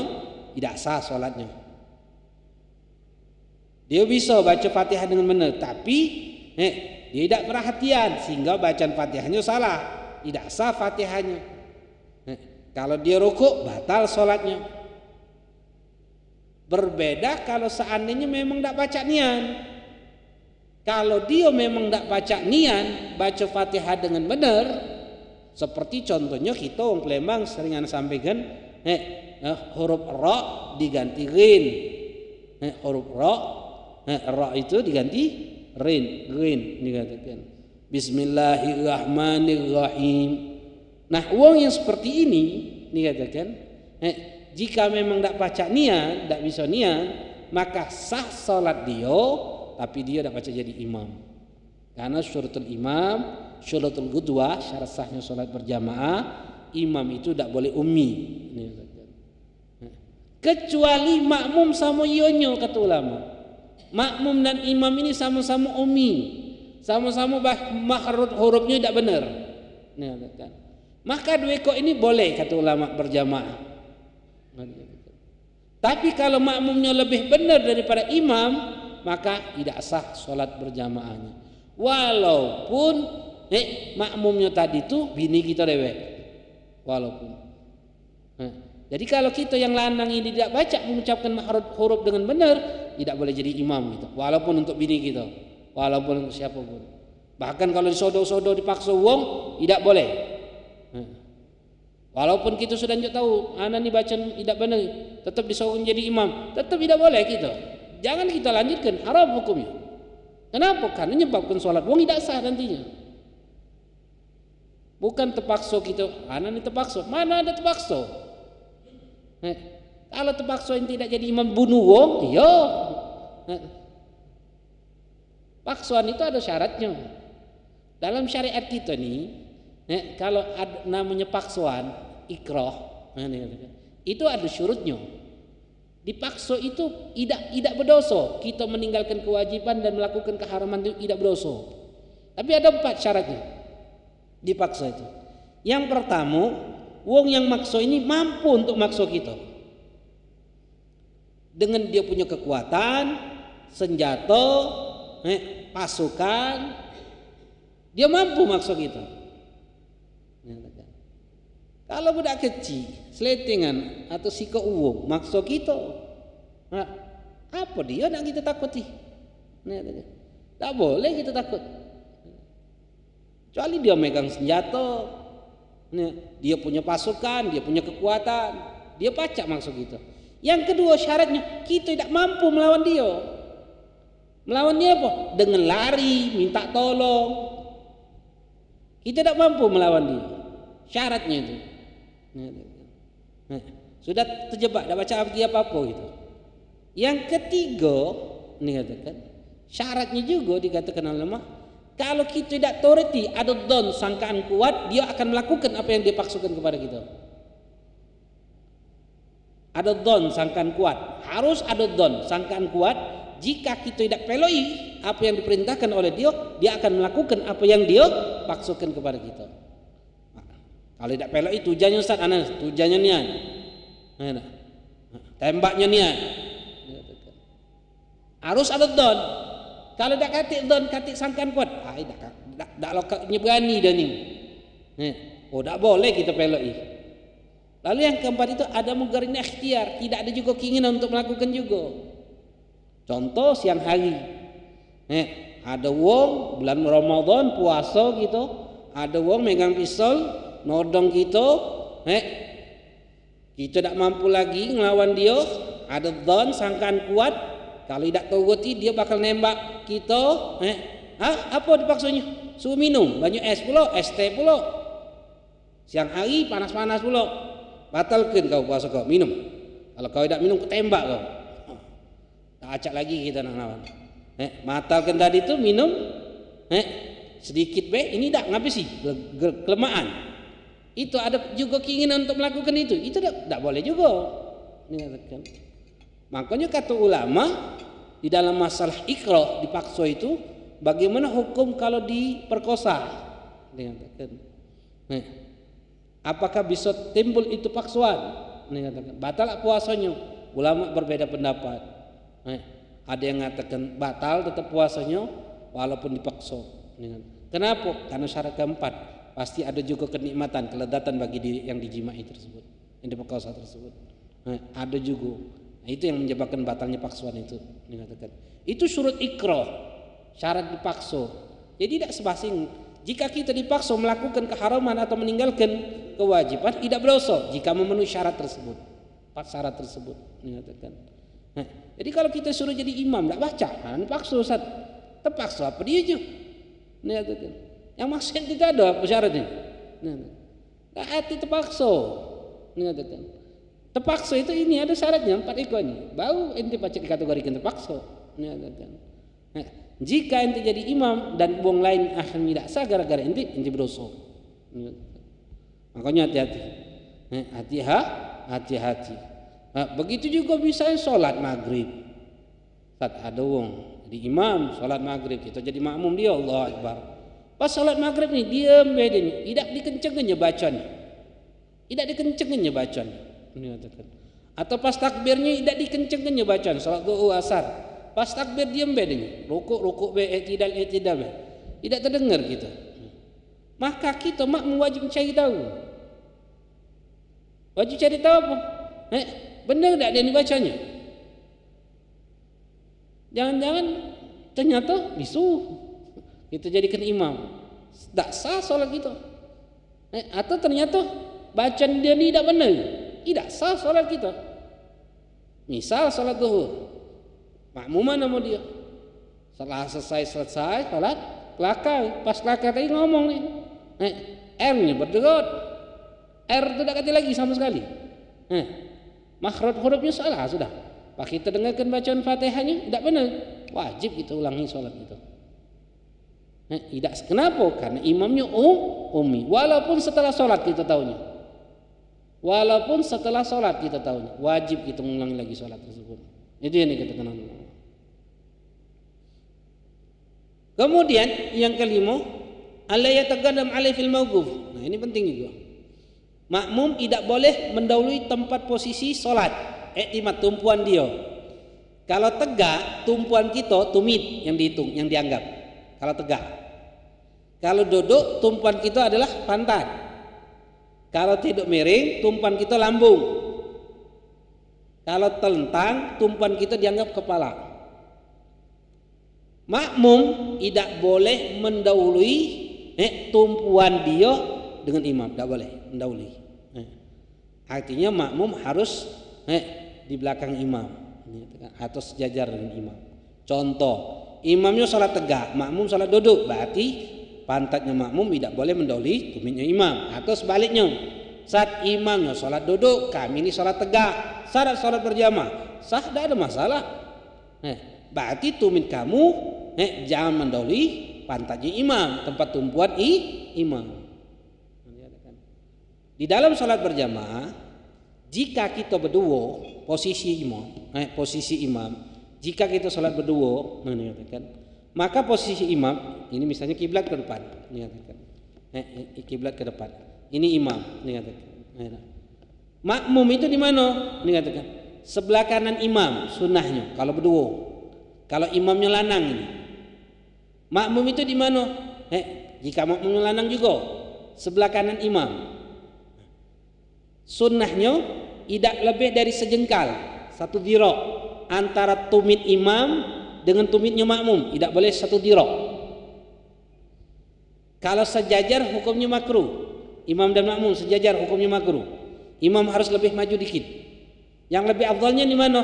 tidak sah salatnya. Dia bisa baca Fatihah dengan benar, tapi dia tidak perhatian sehingga bacaan Fatihahnya salah, tidak sah Fatihahnya. Kalau dia rukuk batal sholatnya. Berbeda kalau seandainya memang tidak baca nian. Kalau dia memang tidak baca nian, baca Fatihah dengan benar, seperti contohnya kita orang Palembang seringan sampaikan, huruf ra diganti rin, huruf ra itu diganti rin dikatakan. Bismillahirrahmanirrahim. Nah, uang yang seperti ini dikatakan, jika memang tidak baca nian, tidak bisa nian, maka sah salat dia, tapi dia tidak baca jadi imam. Karena syurutul imam, syurutul qudwah, syarat sahnya salat berjamaah, imam itu tidak boleh ummi. Kecuali makmum sama ionyo, kata ulama. Makmum dan imam ini sama-sama ummi, sama-sama makhraj hurufnya tidak benar. Maka dua kok ini boleh, kata ulama, berjamaah. Tapi kalau makmumnya lebih benar daripada imam, maka tidak sah sholat berjamaahnya. Walaupun makmumnya tadi itu bini kita dewek. Walaupun. Jadi kalau kita yang lanang ini tidak baca mengucapkan makhraj huruf dengan benar, tidak boleh jadi imam gitu. Walaupun untuk bini kita, walaupun untuk siapapun. Bahkan kalau disodo-sodo dipaksa wong, tidak boleh. Walaupun kita sudah tahu anak ini baca tidak benar, tetap disuruh jadi imam, tetap tidak boleh kita. Jangan kita lanjutkan, haram hukumnya. Kenapa? Karena menyebabkan sholat wong tidak sah nantinya. Bukan terpaksa kita, anak ini terpaksa. Mana ada terpaksa? Kalau terpaksa yang tidak jadi imam bunuh wong, iya. Paksaan itu ada syaratnya. Dalam syariat kita nih, kalau ada namanya paksaan, ikrah, itu ada syurutnya. Dipaksa itu tidak berdosa. Kita meninggalkan kewajiban dan melakukan keharaman itu tidak berdosa. Tapi ada 4 syaratnya dipaksa itu. Yang pertama, wong yang maksa ini mampu untuk maksa kita. Dengan dia punya kekuatan, senjata, pasukan, dia mampu maksa kita. Kalau budak kecil, seletingan atau sika uang maksa kita, nah, apa dia nak kita takuti? Tak boleh kita takut. Kecuali dia megang senjata, dia punya pasukan, dia punya kekuatan, dia pacak maksa kita. Yang kedua syaratnya, kita tidak mampu melawan dia. Melawan dia apa? Dengan lari, minta tolong. Kita tidak mampu melawan dia. Syaratnya itu. Sudah terjebak, tidak baca apa-apa gitu. Yang ketiga, ini katakan, syaratnya juga dikatakan ulama, kalau kita tidak toreti, ada don sangkaan kuat, dia akan melakukan apa yang dia paksakan kepada kita. Ada don sangkaan kuat, harus ada don sangkaan kuat. Jika kita tidak peloi apa yang diperintahkan oleh dia, dia akan melakukan apa yang dia paksakan kepada kita. Kalau tidak peloi tujuannya Ustaz, tujuannya niat. Tembaknya niat. Harus ada don. Kalau tidak katik don, katik sangkaan kuat, tidak lokaknya berani dah ni. Tak boleh kita peloi. Lalu yang keempat itu ada mugarin ikhtiar, tidak ada juga keinginan untuk melakukan juga. Contoh siang hari, ada wong bulan Ramadan puasa gitu, ada wong megang pisau nodong kita, kita tidak mampu lagi ngelawan dia, ada don sangkaan kuat, kalau tidak turuti dia bakal nembak kita, apa dipaksanya? Suruh minum, banyak es pula, es teh pula, siang hari panas-panas pula, batalkan kau puasa kau, minum, kalau kau tidak minum kau tembak kau. Tak acak lagi kita nak lawan. Batalkan tadi itu minum, sedikit ini tak ngabisi kelemahan. Itu ada juga keinginan untuk melakukan itu tak boleh juga. Makanya kata ulama di dalam masalah ikrah dipaksa itu, bagaimana hukum kalau diperkosa? Apakah bisa timbul itu paksaan? Batal puasanya? Ulama berbeda pendapat. Ada yang mengatakan batal tetap puasanya walaupun dipaksa. Kenapa? Karena syarat keempat, pasti ada juga kenikmatan, keledatan bagi diri yang dijimai tersebut, yang diperkosa tersebut. Ada juga. Itu yang menyebabkan batalnya paksaan itu. Dikatakan. Itu syurut ikrah. syarat dipaksa. Jadi tidak sebasing. Jika kita dipaksa melakukan keharaman atau meninggalkan kewajiban, tidak berdosa jika memenuhi syarat tersebut. 4 syarat tersebut dikatakan. Nah, jadi kalau kita suruh jadi imam tidak baca, dipaksa Ustaz. Terpaksa apa dia je? Dikatakan. Yang maksud itu ada apa syaratnya? Nah, hati terpaksa. Dikatakan. Terpaksa itu ini ada syaratnya 4 ekor ini. Baru ente baca dikategorikan terpaksa. Dikatakan. Nah, jika ente jadi imam dan buang lain akhirnya tidak sah gara-gara ente berdosa. Makanya hati-hati. Hati-hati. Nah, begitu juga bisa sholat maghrib. Saat ada wong di imam sholat maghrib, kita jadi makmum dia, Allah Akbar. Pas sholat maghrib nih diam bedanya, tidak dikencengnya bacanya, tidak dikencengnya bacanya. Atau pas takbirnya tidak dikencengnya bacaan. Sholat duha asar, pas takbir diam bedanya, rukuk i'tidal, tidak terdengar kita. Maka kita makmum wajib cari tahu. Wajib cari tahu apa? Benar tidak dia dibacanya? Jangan-jangan ternyata bisu kita jadikan imam, tidak sah sholat kita. Atau ternyata bacaan dia tidak benar, tidak sah sholat kita. Misal sholat zuhur, makmuman nama dia. Setelah selesai sholat, kelakar. Pas kelakar tadi ngomong nih, R-nya berderot, R tidak kata lagi sama sekali. Makhraj hurufnya salah sudah. Pak kita dengarkan bacaan Fatihahnya tidak benar, wajib kita ulangi sholat itu. Tidak. Kenapa? Karena imamnya ummi. Walaupun setelah sholat kita tahunya, wajib kita mengulangi lagi sholat tersebut. Itu yang dikatakan Allah. Kemudian yang kelima, alla yataqaddam alaihi fil mawquf. Nah ini penting juga. Makmum tidak boleh mendahului tempat posisi sholat, iktimat tumpuan dia. Kalau tegak, tumpuan kita tumit yang dihitung, yang dianggap. Kalau tegak. Kalau duduk, tumpuan kita adalah pantat. Kalau tidur miring, tumpuan kita lambung. Kalau telentang, tumpuan kita dianggap kepala. Makmum tidak boleh mendahului tumpuan dia dengan imam, tidak boleh mendahului. Artinya makmum harus di belakang imam atau sejajar dengan imam. Contoh, imamnya sholat tegak, makmum sholat duduk, berarti pantatnya makmum tidak boleh mendahului tumitnya imam. Atau sebaliknya, saat imamnya sholat duduk, kami ini sholat tegak, syarat sholat berjamaah sah, tidak ada masalah. Berarti tumit kamu jangan mendahului pantatnya imam, tempat tumpuan imam. Di dalam sholat berjamaah, jika kita berdua posisi imam, jika kita sholat berdua, maka posisi imam ini misalnya kiblat ke depan, kiblat ke depan, ini imam, makmum itu di mana? Sebelah kanan imam, sunnahnya kalau berdua. Kalau imamnya lanang ini, makmum itu di mana? Jika makmumnya lanang juga, sebelah kanan imam. Sunnahnya tidak lebih dari sejengkal, 1 dhira' antara tumit imam dengan tumitnya makmum, tidak boleh 1 dhira'. Kalau sejajar hukumnya makruh. Imam dan makmum sejajar hukumnya makruh. Imam harus lebih maju dikit. Yang lebih afdalnya di mana?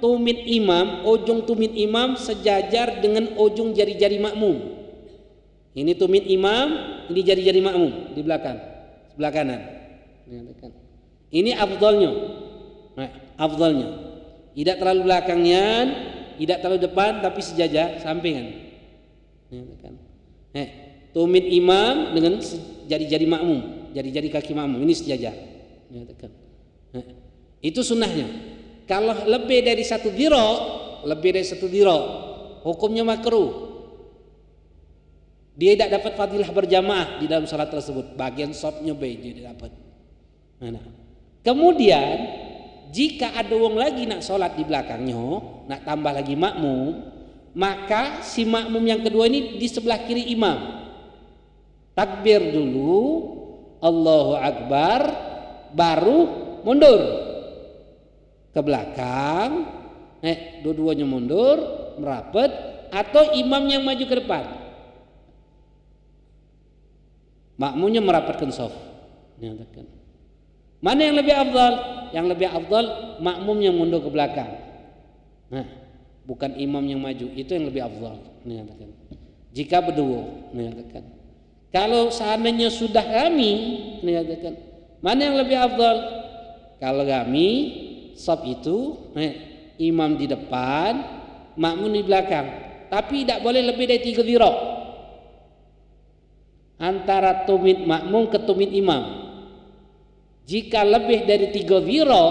Tumit imam, ujung tumit imam sejajar dengan ujung jari-jari makmum. Ini tumit imam, ini jari-jari makmum di belakang, sebelah kanan. Ini afdalnya. Afdalnya. Tidak terlalu belakangnya, tidak terlalu depan, tapi sejajar sampingan. Tumit imam dengan jari-jari makmum, jari-jari kaki makmum ini sejajar. Itu sunnahnya. Kalau lebih dari 1 dhira', hukumnya makruh. Dia tidak dapat fadilah berjamaah di dalam salat tersebut. Bagian shotnya dia tidak dapat. Kemudian jika ada orang lagi nak sholat di belakangnya, nak tambah lagi makmum, maka si makmum yang kedua ini di sebelah kiri imam. Takbir dulu, Allahu Akbar, baru mundur ke belakang. Dua-duanya mundur, merapat, atau imam yang maju ke depan? Makmumnya merapatkan shaf. Mana yang lebih afdal? Yang lebih afdal makmum yang mundur ke belakang. Nah, bukan imam yang maju, itu yang lebih afdal. Jika berdua, kalau seandainya sudah kami, mana yang lebih afdal? Kalau kami shaf itu imam di depan, makmum di belakang, tapi tidak boleh lebih dari 3 dhira antara tumit makmum ke tumit imam. Jika lebih dari 3 dhira,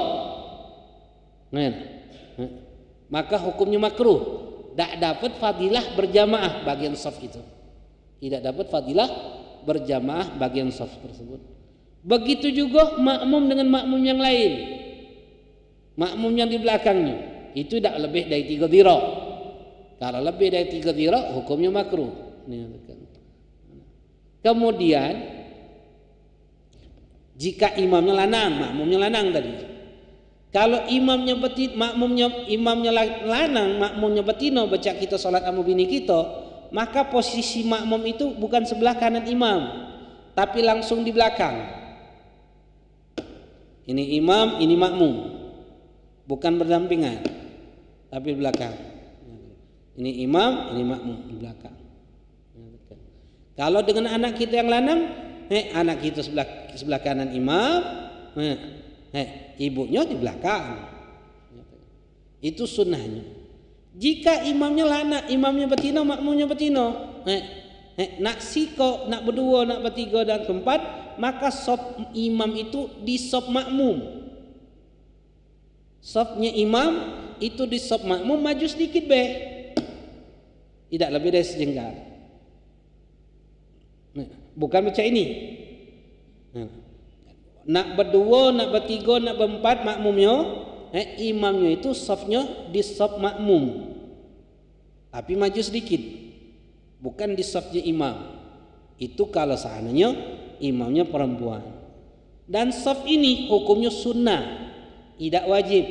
maka hukumnya makruh. Tidak dapat fadilah berjamaah bagian shaf itu. Tidak dapat fadilah berjamaah bagian shaf tersebut. Begitu juga makmum dengan makmum yang lain. Makmum yang di belakangnya itu tidak lebih dari 3 dhira. Kalau lebih dari 3 dhira hukumnya makruh. Kemudian jika imamnya lanang, makmumnya lanang tadi. Kalau imamnya lanang, makmumnya betina, baca kita salat amu bini kita, maka posisi makmum itu bukan sebelah kanan imam, tapi langsung di belakang. Ini imam, ini makmum, bukan berdampingan, tapi di belakang. Ini imam, ini makmum di belakang. Kalau dengan anak kita yang lanang, anak kita sebelah kanan imam, ibunya di belakang. Itu sunnahnya. Jika imamnya lanang, imamnya betina, makmumnya betina, nak siko, nak berdua, nak bertiga dan keempat, maka shaf imam itu di shaf makmum. Shafnya imam itu di shaf makmum, maju sedikit be, tidak lebih dari sejengkal. Bukan macam ini. Nak berdua, nak bertiga, nak berempat makmumnya, imamnya itu shafnya di shaf makmum, tapi maju sedikit, bukan di shafnya imam. Itu kalau seandainya imamnya perempuan. Dan shaf ini hukumnya sunnah, tidak wajib.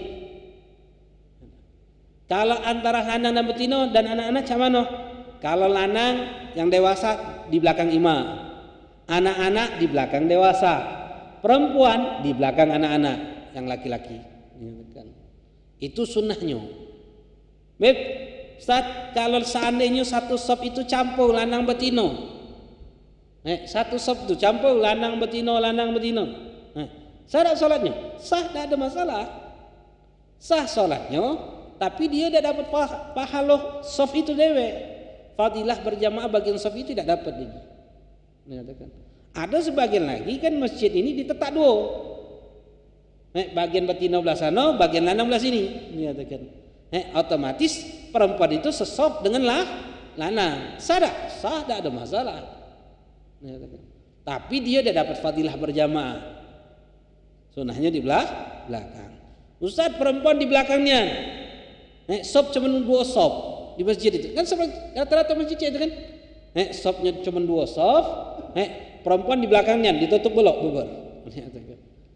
Kalau antara lanang dan betina dan anak-anak macam mana? Kalau lanang yang dewasa di belakang imam, anak-anak di belakang dewasa, perempuan di belakang anak-anak yang laki-laki. Itu sunnahnya. Baik, kalau seandainya satu shaf itu campur lanang betina, satu shaf itu campur lanang betina, sah tak solatnya? Sah, tak ada masalah. Sah solatnya, tapi dia tidak dapat pahala shaf itu dewe. Fadilah berjamaah bagian shaf itu tidak dapat ini. Ada sebagian lagi kan masjid ini ditetak dua. Bagian betina belah sana, bagian lanang belah sini. Otomatis perempuan itu sesop dengan lanang. Sah tak ada masalah. Tapi dia tidak dapat fadilah berjamaah. Sunnahnya di belakang. Ustaz, perempuan di belakangnya. Sop cuma 2 sop di masjid itu. Kan rata-rata masjid itu kan. Sopnya cuma 2 sop. Perempuan di belakangnya ditutup belok beber.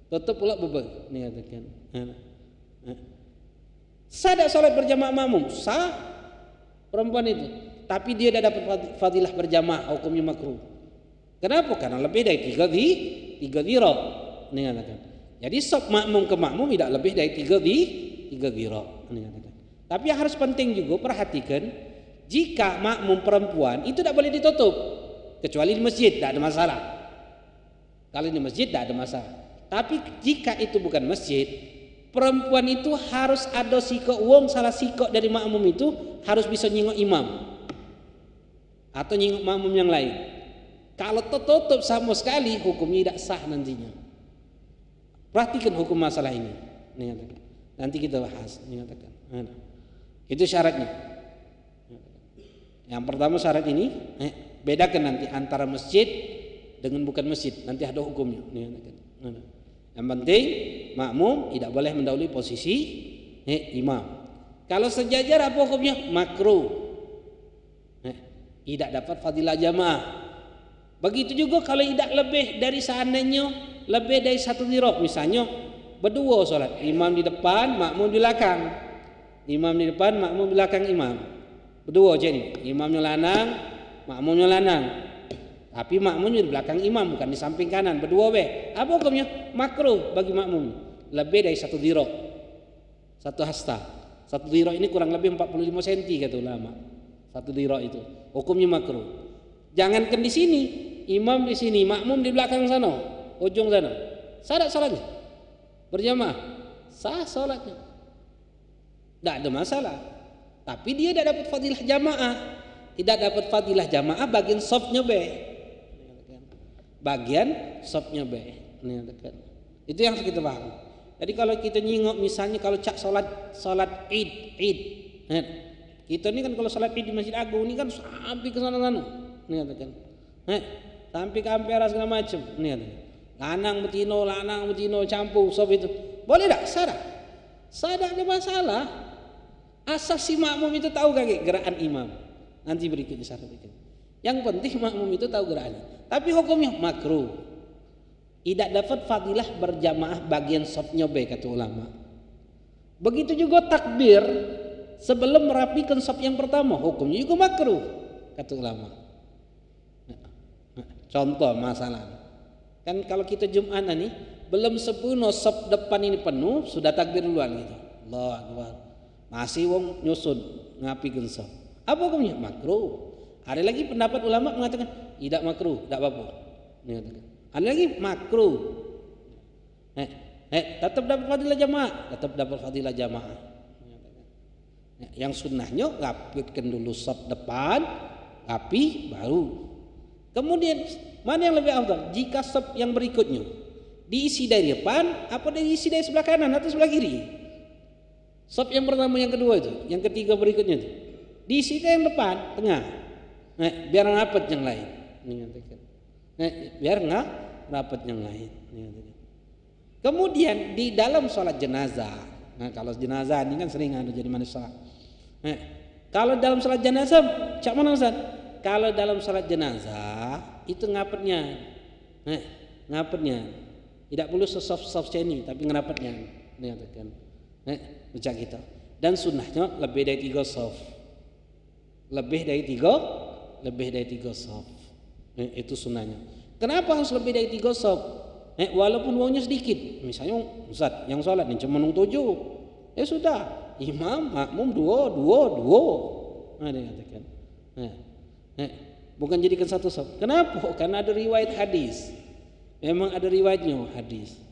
Tutup pula beber. Sah tak salat berjamaah makmum? Sah perempuan itu. Tapi dia tidak dapat fadilah berjamaah, hukumnya makruh. Kenapa? Karena lebih dari 3 dhira. Jadi sop makmum ke makmum tidak lebih dari 3 dhira. Tapi yang harus penting juga perhatikan, jika makmum perempuan itu tidak boleh ditutup, kecuali di masjid tidak ada masalah. Kalau di masjid tidak ada masalah. Tapi jika itu bukan masjid, perempuan itu harus ada sikok wong, salah sikok dari makmum itu harus bisa nyingok imam atau nyingok makmum yang lain. Kalau tertutup sama sekali, hukumnya tidak sah nantinya. Perhatikan hukum masalah ini. Nanti kita bahas. Itu syaratnya. Yang pertama syarat ini, bedakan nanti antara masjid dengan bukan masjid. Nanti ada hukumnya. Yang penting makmum tidak boleh mendahului posisi imam. Kalau sejajar apa hukumnya? Makruh. Tidak dapat fadilah jamaah. Begitu juga kalau tidak lebih dari seandainya lebih dari 1 dhira. Misalnya berdua salat, imam di depan, makmum di belakang. Imam di depan, makmum di belakang imam. Berdua aja nih, imamnya lanang, makmumnya lanang. Tapi makmumnya di belakang imam, bukan di samping kanan. Berdua be. Apa hukumnya? Makruh bagi makmum. Lebih dari 1 dhira. 1 hasta. 1 dhira ini kurang lebih 45 cm kata ulama. 1 dhira itu. Hukumnya makruh. Jangankan di sini, imam di sini, makmum di belakang sana, ujung sana. Sah salatnya? Berjamaah. Sah salatnya. Tidak ada masalah. Tapi dia tidak dapat fadilah jamaah. Tidak dapat fadilah jamaah bagian safnya B. Bagian safnya B. Itu yang harus kita paham. Jadi kalau kita nyingok misalnya kalau cak salat Id. Kita ini kan kalau salat Id di Masjid Agung ini kan sampai ke sana-sana. Sampai ke Ampera segala macam. Lanang betino campur saf itu. Boleh tak? Sah tak ada masalah. Asal si makmum itu tahu kagak gerakan imam. Nanti berikutnya syarat itu. Yang penting makmum itu tahu gerakannya. Tapi hukumnya makruh. Tidak dapat fadilah berjamaah bagian safnya B kata ulama. Begitu juga takbir sebelum merapikan saf yang pertama, hukumnya juga makruh kata ulama. Contoh masalah. Kan kalau kita Jum'atan nih belum sempurna saf depan ini penuh, sudah takbir duluan gitu. Allahu Akbar. Masih wong nyusun ngapi gensop. Apa hukumnya? Makruh. Ada lagi pendapat ulama mengatakan tidak makruh, tidak apa-apa. Ada lagi makruh. Tetap dapat fadilah jamaah. Yang sunnahnya rapitkan dulu saf depan, rapi baru. Kemudian mana yang lebih afdal? Jika saf yang berikutnya diisi dari depan, apa diisi dari sebelah kanan atau sebelah kiri? Saf yang pertama, yang kedua itu, yang ketiga berikutnya itu diisi yang depan, tengah. Biar rapat yang lain. Biar nggak rapat yang lain. Kemudian di dalam sholat jenazah, kalau jenazah ini kan sering ada jadi manusia. Kalau dalam sholat jenazah, cak mana Ustaz? Kalau dalam sholat jenazah itu ngapetnya, tidak perlu soft ini, tapi ngerapatnya. Baca kita. Dan sunnahnya lebih dari 3 shaf. Lebih dari 3 shaf. Itu sunnahnya. Kenapa harus lebih dari 3 shaf? Walaupun uangnya sedikit. Misalnya Ustaz yang sholat nih cuma 7. Ya sudah, imam makmum 2. Dia katakan. Bukan jadikan 1 shaf. Kenapa? Karena ada riwayat hadis. Memang ada riwayatnya hadis.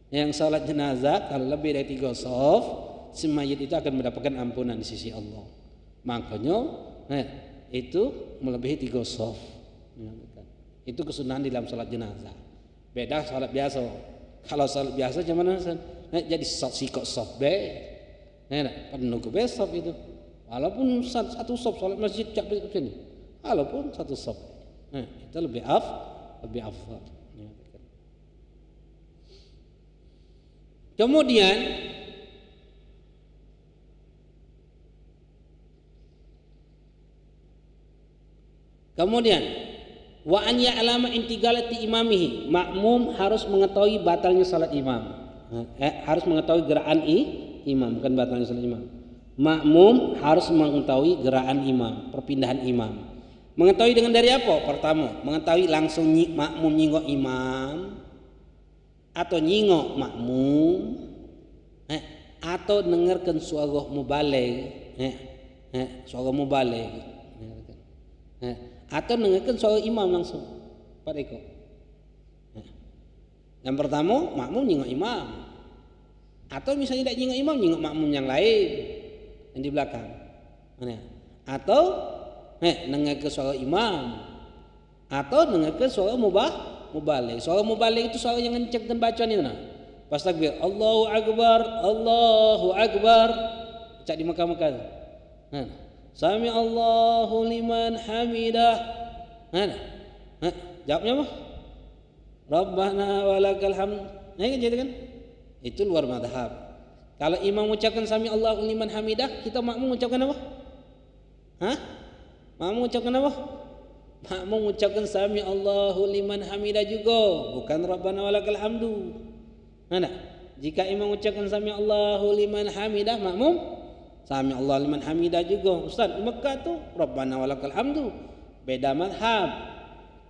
Yang salat jenazah kalau lebih dari 3 shaf, si mayit itu akan mendapatkan ampunan di sisi Allah. Makanya itu melebihi 3 shaf. Itu kesunahan di dalam salat jenazah. Beda salat biasa. Kalau salat biasa gimana? Jadi sikok shaf B. Penuh ke shaf itu. Walaupun 1 shaf salat masjid cak sini. Walaupun 1 shaf. Itu lebih afdal. Kemudian wa an ya'lama intigalati imamihi, makmum harus mengetahui batalnya salat imam. Harus mengetahui gerakan imam, bukan batalnya salat imam. Makmum harus mengetahui gerakan imam, perpindahan imam. Mengetahui dengan dari apa? Pertama, mengetahui langsung makmum nyingok imam atau nyingok makmum, atau dengarkan suara mubaligh, atau dengarkan suara imam langsung. Pada ikut. Yang pertama, makmum nyingok imam, atau misalnya tidak nyingok imam, nyingok makmum yang lain yang di belakang. Atau dengarkan suara imam, atau dengarkan suara mubaligh. Suara mubaligh itu suara yang ngencengkan bacaan itu nah. Pas takbir, Allahu Akbar. Cak di Mekah-Mekah. Sami Allahu liman hamidah. Jawabnya apa? Rabbana walakal hamd. Gitu kan? Itu luar madhab. Kalau imam mengucapkan sami Allahu liman hamidah, kita makmum mengucapkan apa? Makmum mengucapkan apa? Makmum mengucapkan sami Allahu liman hamidah juga, bukan Rabbana walakal hamdu. Jika imam mengucapkan sami Allahu liman hamidah, makmum Sami Allah liman hamidah juga. Ustaz, di Mekah tuh Rabbana walakal hamdu. Beda mazhab.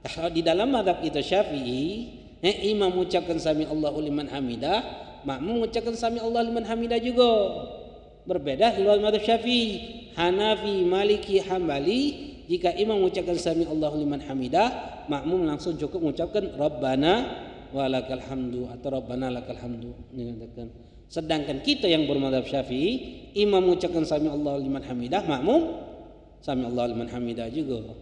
Kalau di dalam mazhab kita Syafi'i, imam mengucapkan sami Allahu liman hamidah, makmum mengucapkan sami Allah liman hamidah juga. Berbeda di luar mazhab Syafi'i. Hanafi, Maliki, Hambali, jika imam mengucapkan sami Allahu liman hamidah, makmum langsung cukup mengucapkan Rabbana walakal hamdu atau Rabbana lakal hamdu. Sedangkan kita yang bermadzhab Syafi'i, imam mengucapkan sami Allahu liman hamidah, makmum sami Allahu liman hamidah juga.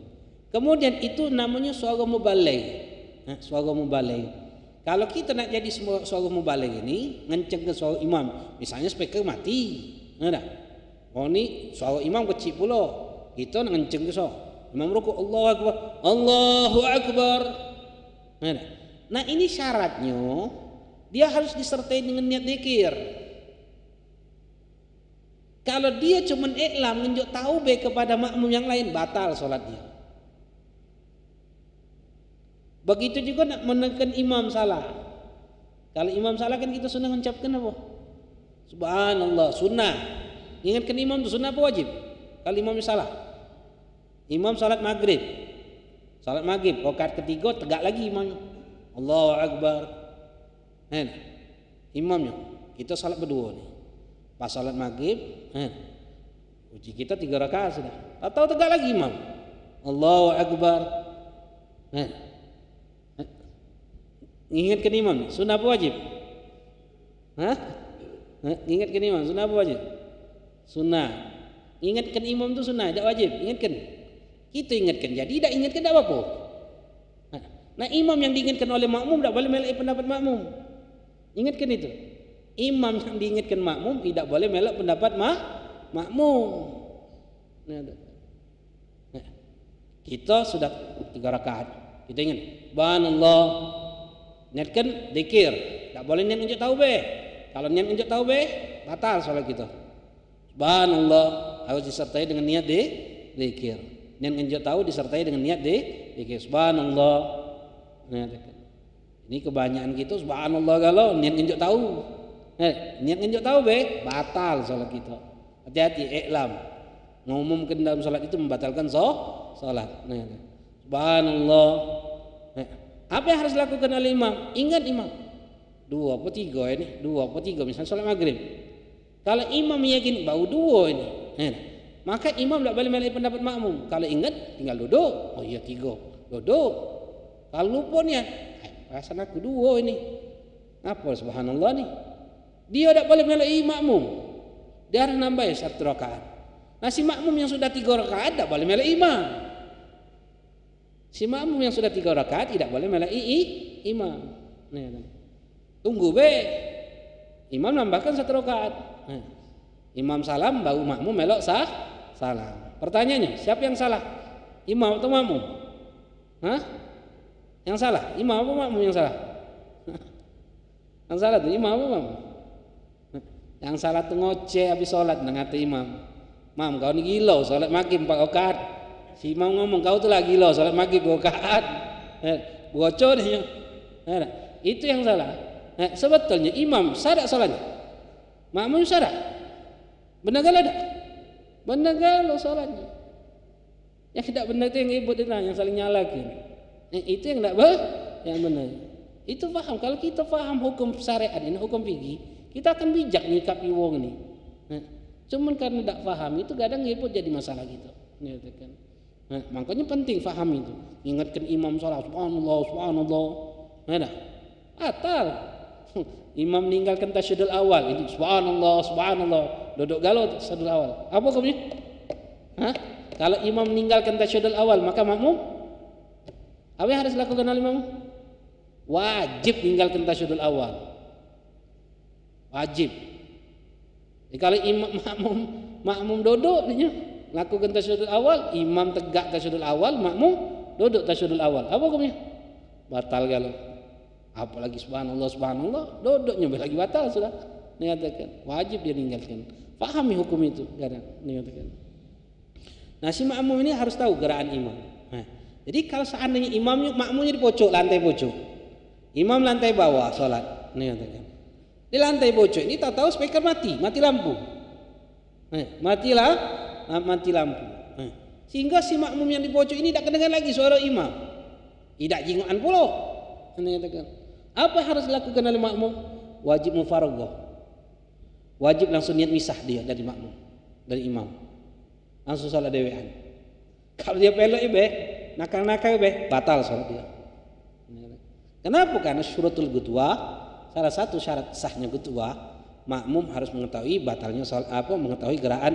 Kemudian itu namanya suara mubaligh. Suara mubaligh. Kalau kita nak jadi suara mubaligh ini ngenceng ke suara imam, misalnya speaker mati, oh ni suara imam kecil pula, kita nak ngenceng ke suara imam rukuk, Allahu Akbar, Allahu Akbar. Nah ini syaratnya dia harus disertai dengan niat zikir. Kalau dia cuma iklam menunjuk taubeh kepada makmum yang lain, batal solat dia. Begitu juga nak menekan imam salah. Kalau imam salah kan kita sunnah mengucapkan apa? Subhanallah, sunnah. Ingatkan imam itu sunnah apa wajib? Kalau imam salah. Imam salat maghrib. Salat maghrib rakaat ketiga tegak lagi imamnya. Allahu Akbar. Imamnya. Kita salat berdua nih. Pas salat maghrib, uji kita 3 rakaat sudah. Atau tegak lagi imam. Allahu Akbar. Ingatkan imam, sunnah apa wajib? Ingatkan imam, sunnah apa wajib? Sunnah. Ingatkan imam itu sunnah, tidak wajib. Ingatkan. Kita ingatkan. Jadi tidak ingatkan tidak apa-apa. Nah imam yang diingatkan oleh makmum tidak boleh melak pendapat makmum. Ingatkan itu. Imam yang diingatkan makmum tidak boleh melak pendapat makmum. Kita sudah 3 rakaat. Kita ingat. Subhanallah. Niatkan zikir, tak boleh niat unjuk taubeh. Kalau niat unjuk taubeh, batal salat kita. Subhanallah harus disertai dengan niat zikir. Niat unjuk tahu disertai dengan niat zikir. Subhanallah. Ini kebanyakan kita subhanallah kalau niat unjuk tahu. Niat unjuk taubeh, batal salat kita. Hati-hati iklam. Ngumumkan dalam salat itu membatalkan salat. Subhanallah. Apa yang harus dilakukan oleh imam? Ingat imam 2 atau 3 ini, 2 atau 3 misalnya salat maghrib. Kalau imam yakin baru 2 ini, maka imam tidak boleh melek pendapat makmum. Kalau ingat tinggal duduk. Oh iya 3, duduk. Kalau lupa niat, perasaan aku 2 ini. Apa subhanallah nih? Dia tidak boleh melek makmum. Dia harus nambah 1 rakaat. Nah si makmum yang sudah 3 rakaat tidak boleh melek imam. Si makmum yang sudah 3 rakaat tidak boleh melek imam. Tunggu be. Imam nambahkan 1 rakaat. Imam salam baru makmum melok salam. Pertanyaannya, siapa yang salah? Imam atau makmum? Yang salah? Imam atau makmum yang salah? Yang salah tuh imam atau makmum? Yang salah tuh ngoceh habis sholat ngata imam. Mam kau ni gila sholat maghrib 4 rakaat. Si imam ngomong kau tu lagi gila salat maghrib 2 rakaat. Bocor dia. Itu yang salah. Sebetulnya imam syarat salatnya. Makmum syarat. Benar ke tidak? Benar kalau salatnya. Yang tidak benar itu yang ribut itu yang saling nyalakan. Itu yang tidak yang benar. Itu faham. Kalau kita faham hukum syariat ini, hukum fikih, kita akan bijak nyikapi wong ini. Cuman karena tidak faham itu kadang ribut jadi masalah gitu. Makanya penting faham itu. Ingatkan imam salat subhanallah subhanallah. Batal. Imam meninggalkan tasyahudul awal ini subhanallah subhanallah. Duduk galau tasyahudul awal. Apa hukumnya? Kalau imam meninggalkan tasyahudul awal maka makmum apa yang harus dilakukan oleh makmum? Wajib meninggalkan tasyahudul awal. Wajib. Jadi kalau imam makmum duduk dia lakukan tasyahudul awal, imam tegak tasyahudul awal, makmum duduk tasyahudul awal. Apa hukumnya? Batal kalau. Apalagi subhanallah subhanallah, duduknya lagi batal sudah. Dikatakan wajib dia tinggalkan. Pahami hukum itu, dikatakan. Nah, si makmum ini harus tahu gerakan imam. Jadi kalau seandainya imamnya makmumnya di pojok, lantai pojok. Imam lantai bawah salat, dikatakan. Di lantai pojok ini tahu-tahu speaker mati lampu. mati lampu. Sehingga si makmum yang di pojok ini tidak kedengar lagi suara imam. Tidak jingoan pula. Apa yang harus dilakukan oleh makmum? Wajib mufaragah. Wajib langsung niat misah dia dari makmum, dari imam. Langsung salat dewean. Kalau dia pelok nakal-nakal batal salat dia. Kenapa? Karena syurutul gutwa, salah satu syarat sahnya gutwa, makmum harus mengetahui batalnya salat mengetahui gerakan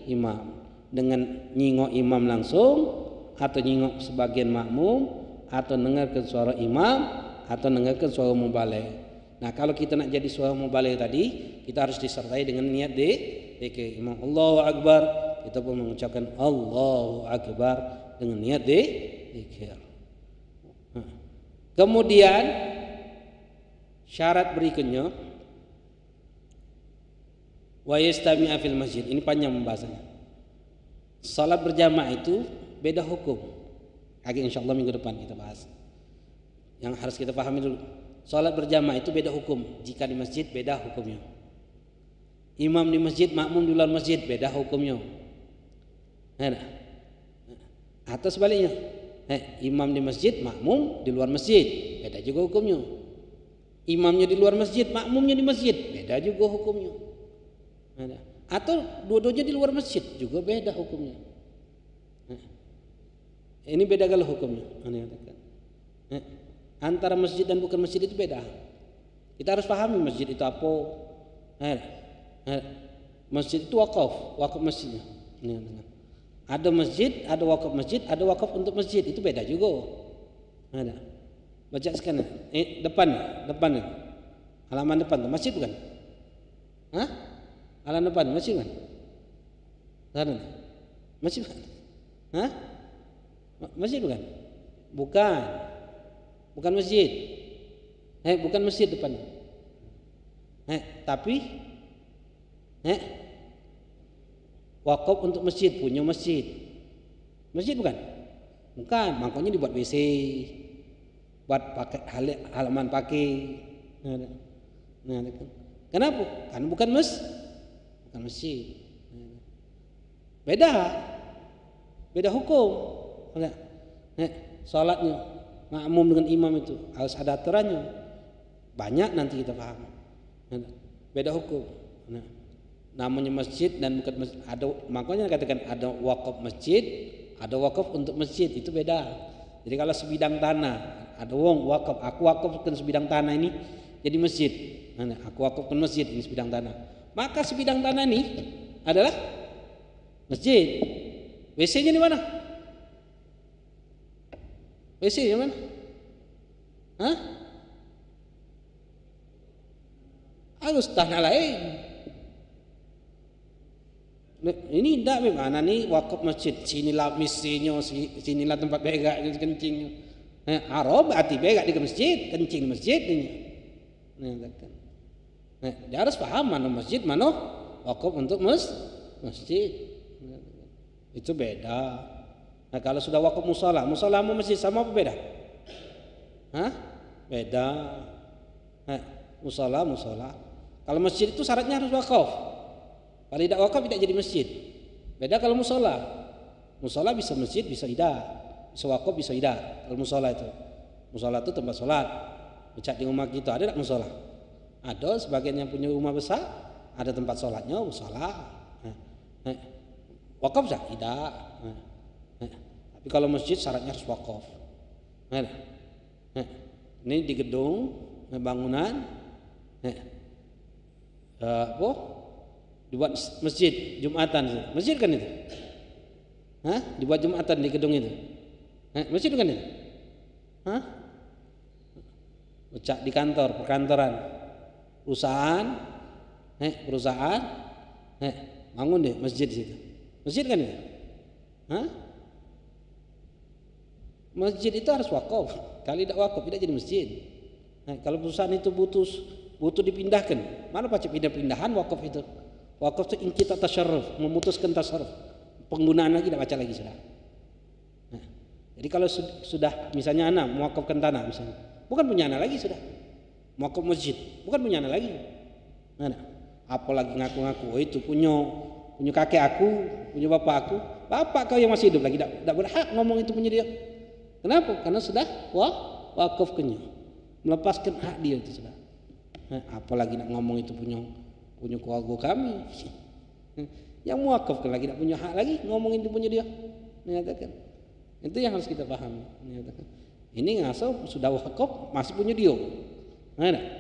imam. Dengan nyingok imam langsung atau nyingok sebagian makmum atau dengarkan suara imam atau dengarkan suara mubaligh. Nah, kalau kita nak jadi suara mubaligh tadi, kita harus disertai dengan niat zikir. Imam Allahu Akbar, kita pun mengucapkan Allahu Akbar dengan niat zikir. Kemudian syarat berikutnya wa yastami'a fil masjid. Ini panjang pembahasannya. Salat berjamaah itu beda hukum. Insyaallah minggu depan kita bahas. Yang harus kita pahami dulu. Salat berjamaah itu beda hukum. Jika di masjid beda hukumnya. Imam di masjid, makmum di luar masjid beda hukumnya. Atau sebaliknya. Imam di masjid, makmum di luar masjid, beda juga hukumnya. Imamnya di luar masjid, makmumnya di masjid, beda juga hukumnya. Atau dua-duanya di luar masjid juga beda hukumnya. Ini beda kalau hukumnya. Antara masjid dan bukan masjid itu beda. Kita harus pahami masjid itu apa. Masjid itu wakaf masjidnya. Ada masjid, ada wakaf masjid, ada wakaf untuk masjid, itu beda juga. Baca sekarang. Depan. Halaman depan tuh masjid bukan? Halaman depan masjid bukan? Sana. Masjid bukan? Masjid bukan? Bukan masjid. Bukan masjid depan. Tapi wakaf untuk masjid, punya masjid. Masjid bukan? Bukan, makanya dibuat WC. Buat pakai halaman pakai. Kenapa? Karena bukan masjid. Beda hukum. Salatnya makmum dengan imam itu harus ada aturannya. Banyak nanti kita paham. Beda hukum. Namanya masjid dan bukan masjid. Makanya katakan ada wakaf masjid, ada wakaf untuk masjid, itu beda. Jadi kalau sebidang tanah, ada wong wakaf, aku wakafkan sebidang tanah ini jadi masjid. Aku wakafkan masjid ini sebidang tanah. Maka sebidang tanah ini adalah masjid. WC-nya di mana? WC di mana? Harus tanah lain. Ini tidak bagaimana nih wakaf masjid. Sinilah misinya, sinilah tempat begak kencing. Arab berarti begak di masjid, kencing di masjid ini. Dia harus paham mana masjid, mana wakaf untuk masjid. Itu beda. Nah, kalau sudah wakaf musala sama masjid sama apa beda? Beda. Musala. Kalau masjid itu syaratnya harus wakaf. Kalau tidak wakaf tidak jadi masjid. Beda kalau musala. Musala bisa masjid, bisa tidak. Bisa wakaf, bisa tidak. Kalau musala itu tempat sholat. Macam di rumah kita ada tak musala? Ada, sebagian yang punya rumah besar ada tempat sholatnya musala. Wakaf sah? Tidak. Tapi kalau masjid syaratnya harus wakaf. Ini di gedung bangunan dibuat masjid Jumatan. Masjid kan itu? Dibuat Jumatan di gedung itu. Masjid kan itu? Becak di kantor, perkantoran, perusahaan, bangun deh masjid di situ. Masjid kan itu? Masjid itu harus wakaf. Kalau tidak wakaf tidak jadi masjid. Kalau perusahaan itu butuh dipindahkan, mana pacak pindahan wakaf itu? Wakaf itu ingkita tasyarruf, memutuskan tasyarruf. Penggunaan lagi tidak baca lagi sudah. Jadi kalau sudah misalnya anak mewakafkan tanah misalnya, bukan punya anak lagi sudah. Mewakaf masjid, bukan punya anak lagi. Apalagi ngaku-ngaku itu punya punya kakek aku, punya bapak aku. Bapak kau yang masih hidup lagi tidak berhak ngomong itu punya dia. Kenapa? Karena sudah wakafkannya, melepaskan hak dia itu sudah. Apalagi nak ngomong itu punya keluarga kami. Yang muwakafkan lagi tidak punya hak lagi ngomongin itu punya dia. Menyatakan itu yang harus kita pahami. Menyatakan ini ngaso sudah wakaf masih punya dia.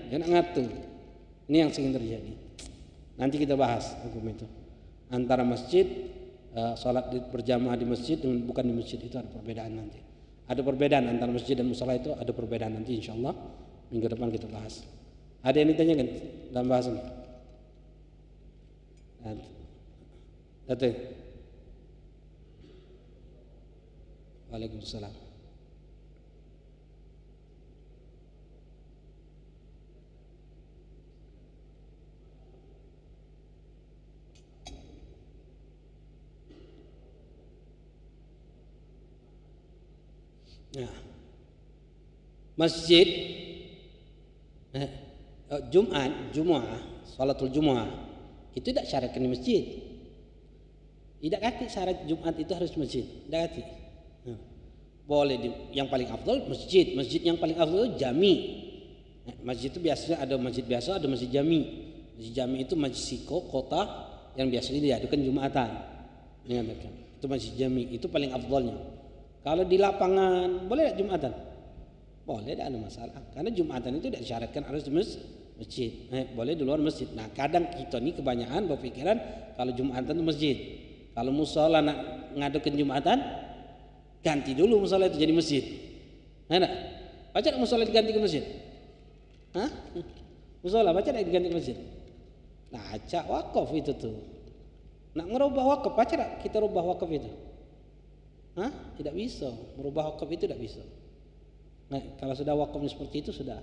Jangan ngatur. Ini yang sering terjadi. Nanti kita bahas hukum itu. Antara masjid, sholat berjamaah di masjid dengan bukan di masjid itu ada perbedaan nanti. Ada perbedaan antara masjid dan musola itu ada perbedaan nanti insyaallah minggu depan kita bahas. Ada yang ditanyakan dalam bahasan? Ada. Waalaikumsalam. Nah, masjid Jumat, salatul Jumat itu tidak syaratkan di masjid. Tidak kata syarat Jumat itu harus masjid. Tidak kata. Boleh yang paling afdal masjid. Masjid yang paling afdal jami. Masjid itu biasanya ada masjid biasa, ada masjid jami. Masjid jami itu masjid kota yang biasanya diadakan Jumatan. Itu masjid jami, itu paling afdalnya. Kalau di lapangan boleh tidak Jumatan? Boleh, tidak ada masalah. Karena Jumatan itu tidak disyaratkan harus di masjid. Boleh di luar masjid. Nah kadang kita ini kebanyakan berpikiran kalau Jumatan itu masjid. Kalau musola nak ngadakan Jumatan, ganti dulu musola itu jadi masjid. Baca nak musola diganti ke masjid? Musola baca nak diganti ke masjid? Baca wakaf itu tuh. Nak ngerubah wakaf, baca nak kita rubah wakaf itu? Tidak bisa. Merubah wakaf itu tidak bisa. Nah, kalau sudah wakafnya seperti itu sudah.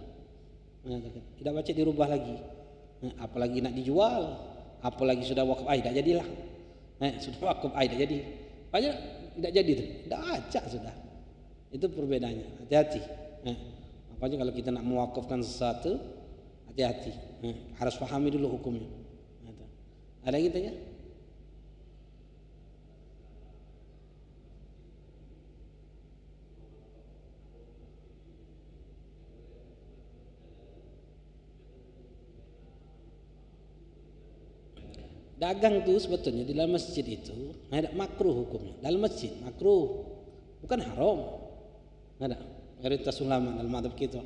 Tidak baca dirubah lagi. Apalagi nak dijual, apalagi sudah wakaf tidak jadilah. Sudah wakaf tidak jadi. Baca tidak jadi itu. Tidak baca sudah. Itu perbedaannya. Hati-hati. Makanya kalau kita nak mewakafkan sesuatu, hati-hati. Harus pahami dulu hukumnya. Ada gitu ya? Dagang tuh sebetulnya di dalam masjid itu ada makruh hukumnya. Dalam masjid makruh, bukan haram. Ada mayoritas ulama dalam madhab kita.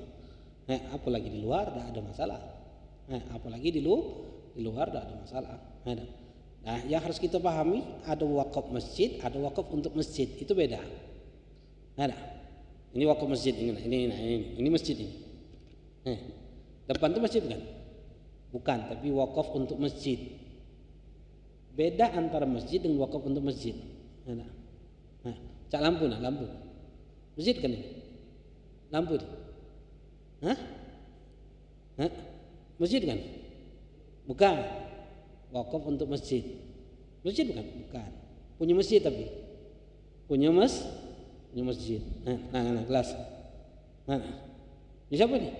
Apalagi di luar tidak ada masalah. Apalagi di luar tidak ada masalah. Nah, yang harus kita pahami ada wakaf masjid, ada wakaf untuk masjid itu beda. Ini wakaf masjid ini masjid ini. Depan itu masjid kan? Bukan, tapi wakaf untuk masjid. Beda antara masjid dengan wakaf untuk masjid. Cak lampu lampu. Masjid kan ini? Lampu ini. Masjid kan? Bukan. Wakaf untuk masjid. Masjid bukan? Bukan. Punya masjid tapi. Punya masjid. Nah, kelas. Ini siapa nih?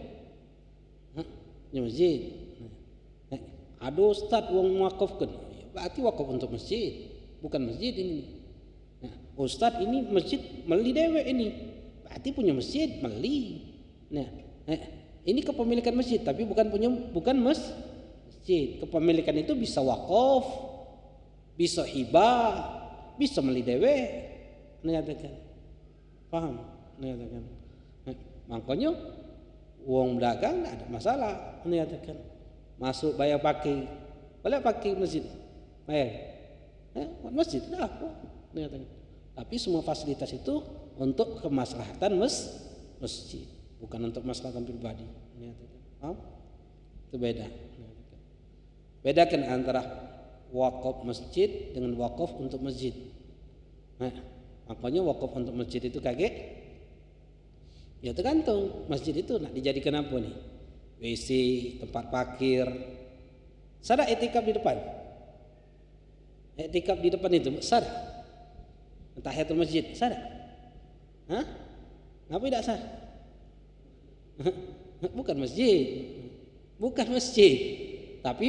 Punya masjid. Ada ustaz wong wakafkan. Berarti wakaf untuk masjid, bukan masjid ini. Nah, ustaz ini masjid meli dewek ini, berarti punya masjid meli. Nah, ini kepemilikan masjid, tapi bukan masjid. Kepemilikan itu bisa wakaf, bisa hibah, bisa meli dewek. Menyatakan, paham? Menyatakan. Makanya uang dagang tidak ada masalah. Menyatakan, masuk bayar pakai, boleh pakai masjid. Masjid dah. Tapi semua fasilitas itu untuk kemaslahatan masjid, bukan untuk maslahatan pribadi. Itu beda. Bedakan antara wakaf masjid dengan wakaf untuk masjid. Makanya wakaf untuk masjid itu kaget. Ya tergantung masjid itu nak dijadikan apa nih? WC, tempat parkir. Sada etikaf di depan. Etikaf di depan itu sah? Tahiyatul masjid sah? Ngapa tidak sah? Bukan masjid, tapi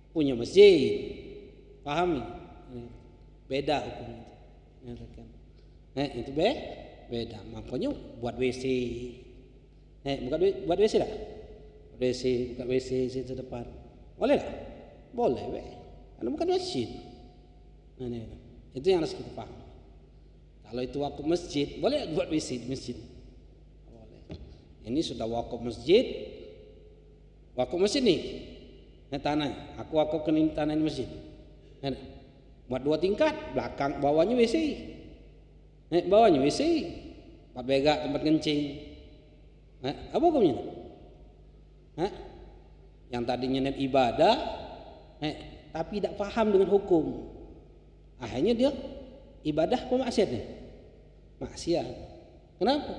punya masjid. Pahami. Beda hukum itu. Nyatakan. Itu beda. Makanya buat WC. Buat WC dah. WC, buka WC situ depan. Boleh tak? Boleh, karena bukan masjid. Itu yang harus kita paham. Kalau itu wakaf masjid, boleh buat WC di masjid. Boleh. Ini sudah wakaf masjid. Wakaf masjid nih. Tanah. Aku wakafkan ini tanah di masjid. Buat 2 tingkat, belakang bawahnya WC. Bawahnya WC. 4 begak tempat kencing. Apa hukumnya? Yang tadinya net ibadah, tapi tidak paham dengan hukum. Akhirnya dia ibadah apa maksiatnya? Maksiat. Kenapa?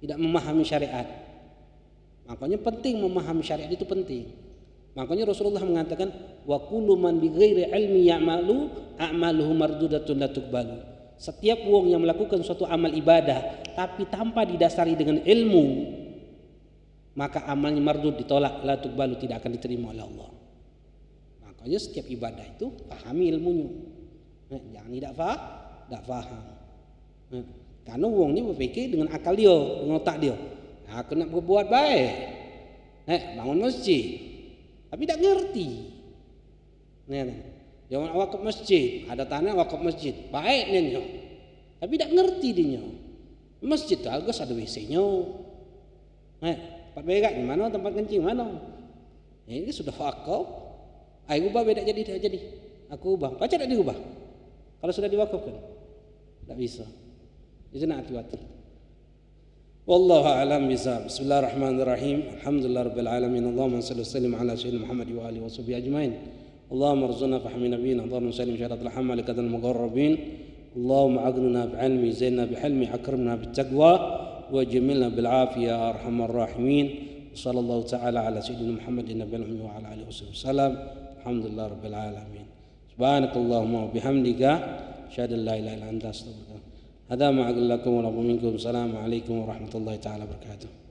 Tidak memahami syariat. Makanya penting memahami syariat itu penting. Makanya Rasulullah mengatakan wa kullu man bighairi ilmi ya'malu a'maluhu mardudatun la tuqbalu. Setiap wong yang melakukan suatu amal ibadah tapi tanpa didasari dengan ilmu, maka amalnya mardud, ditolak, la tuqbalu, tidak akan diterima oleh Allah. Makanya setiap ibadah itu pahami ilmunya. Jangan tidak faham. Karena wong ini berpikir dengan akal dia, dengan otak dia. Aku nak berbuat baik, bangun masjid, tapi tak ngerti. Jangan wakaf masjid, ada tanah wakaf masjid, baik dia, tapi tak ngerti dia. Masjid tu harus ada WC-nya. 4 begak gimana, tempat kencing mana? Ini sudah wakaf. Aku ubah beda jadi. Aku ubah. Baca tak diubah? Kalau sudah diwakafkan, tak bisa. Itu nak hati-hati. Wallahu a'lam bishawab. Bismillahirrahmanirrahim. Alhamdulillahirabbil alamin. Allahumma shalli wa sallim ala sayyidina Muhammad wa alihi washabihi ajmain. Allahumma arzuqna fahmi nabiyina. Allahumma sallim syaratul hamalikatul muqarrabin. Allahumma aghnina bi'ilmi, zainna bihilmi, akrimna bittaqwa, wajmilna bil afiyah ya arhamar rahimin. Sallallahu ta'ala ala sayyidina Muhammadin nabiyil ummi wa ala alihi wasallam. Alhamdulillahirabbil alamin. Subhanakallahumma wa bihamdika asyhadu an la ilaha illa anta astaghfiruka. Hadza ma aqulu lakum wa lakum minkum. Assalamu alaikum warahmatullahi taala wabarakatuh.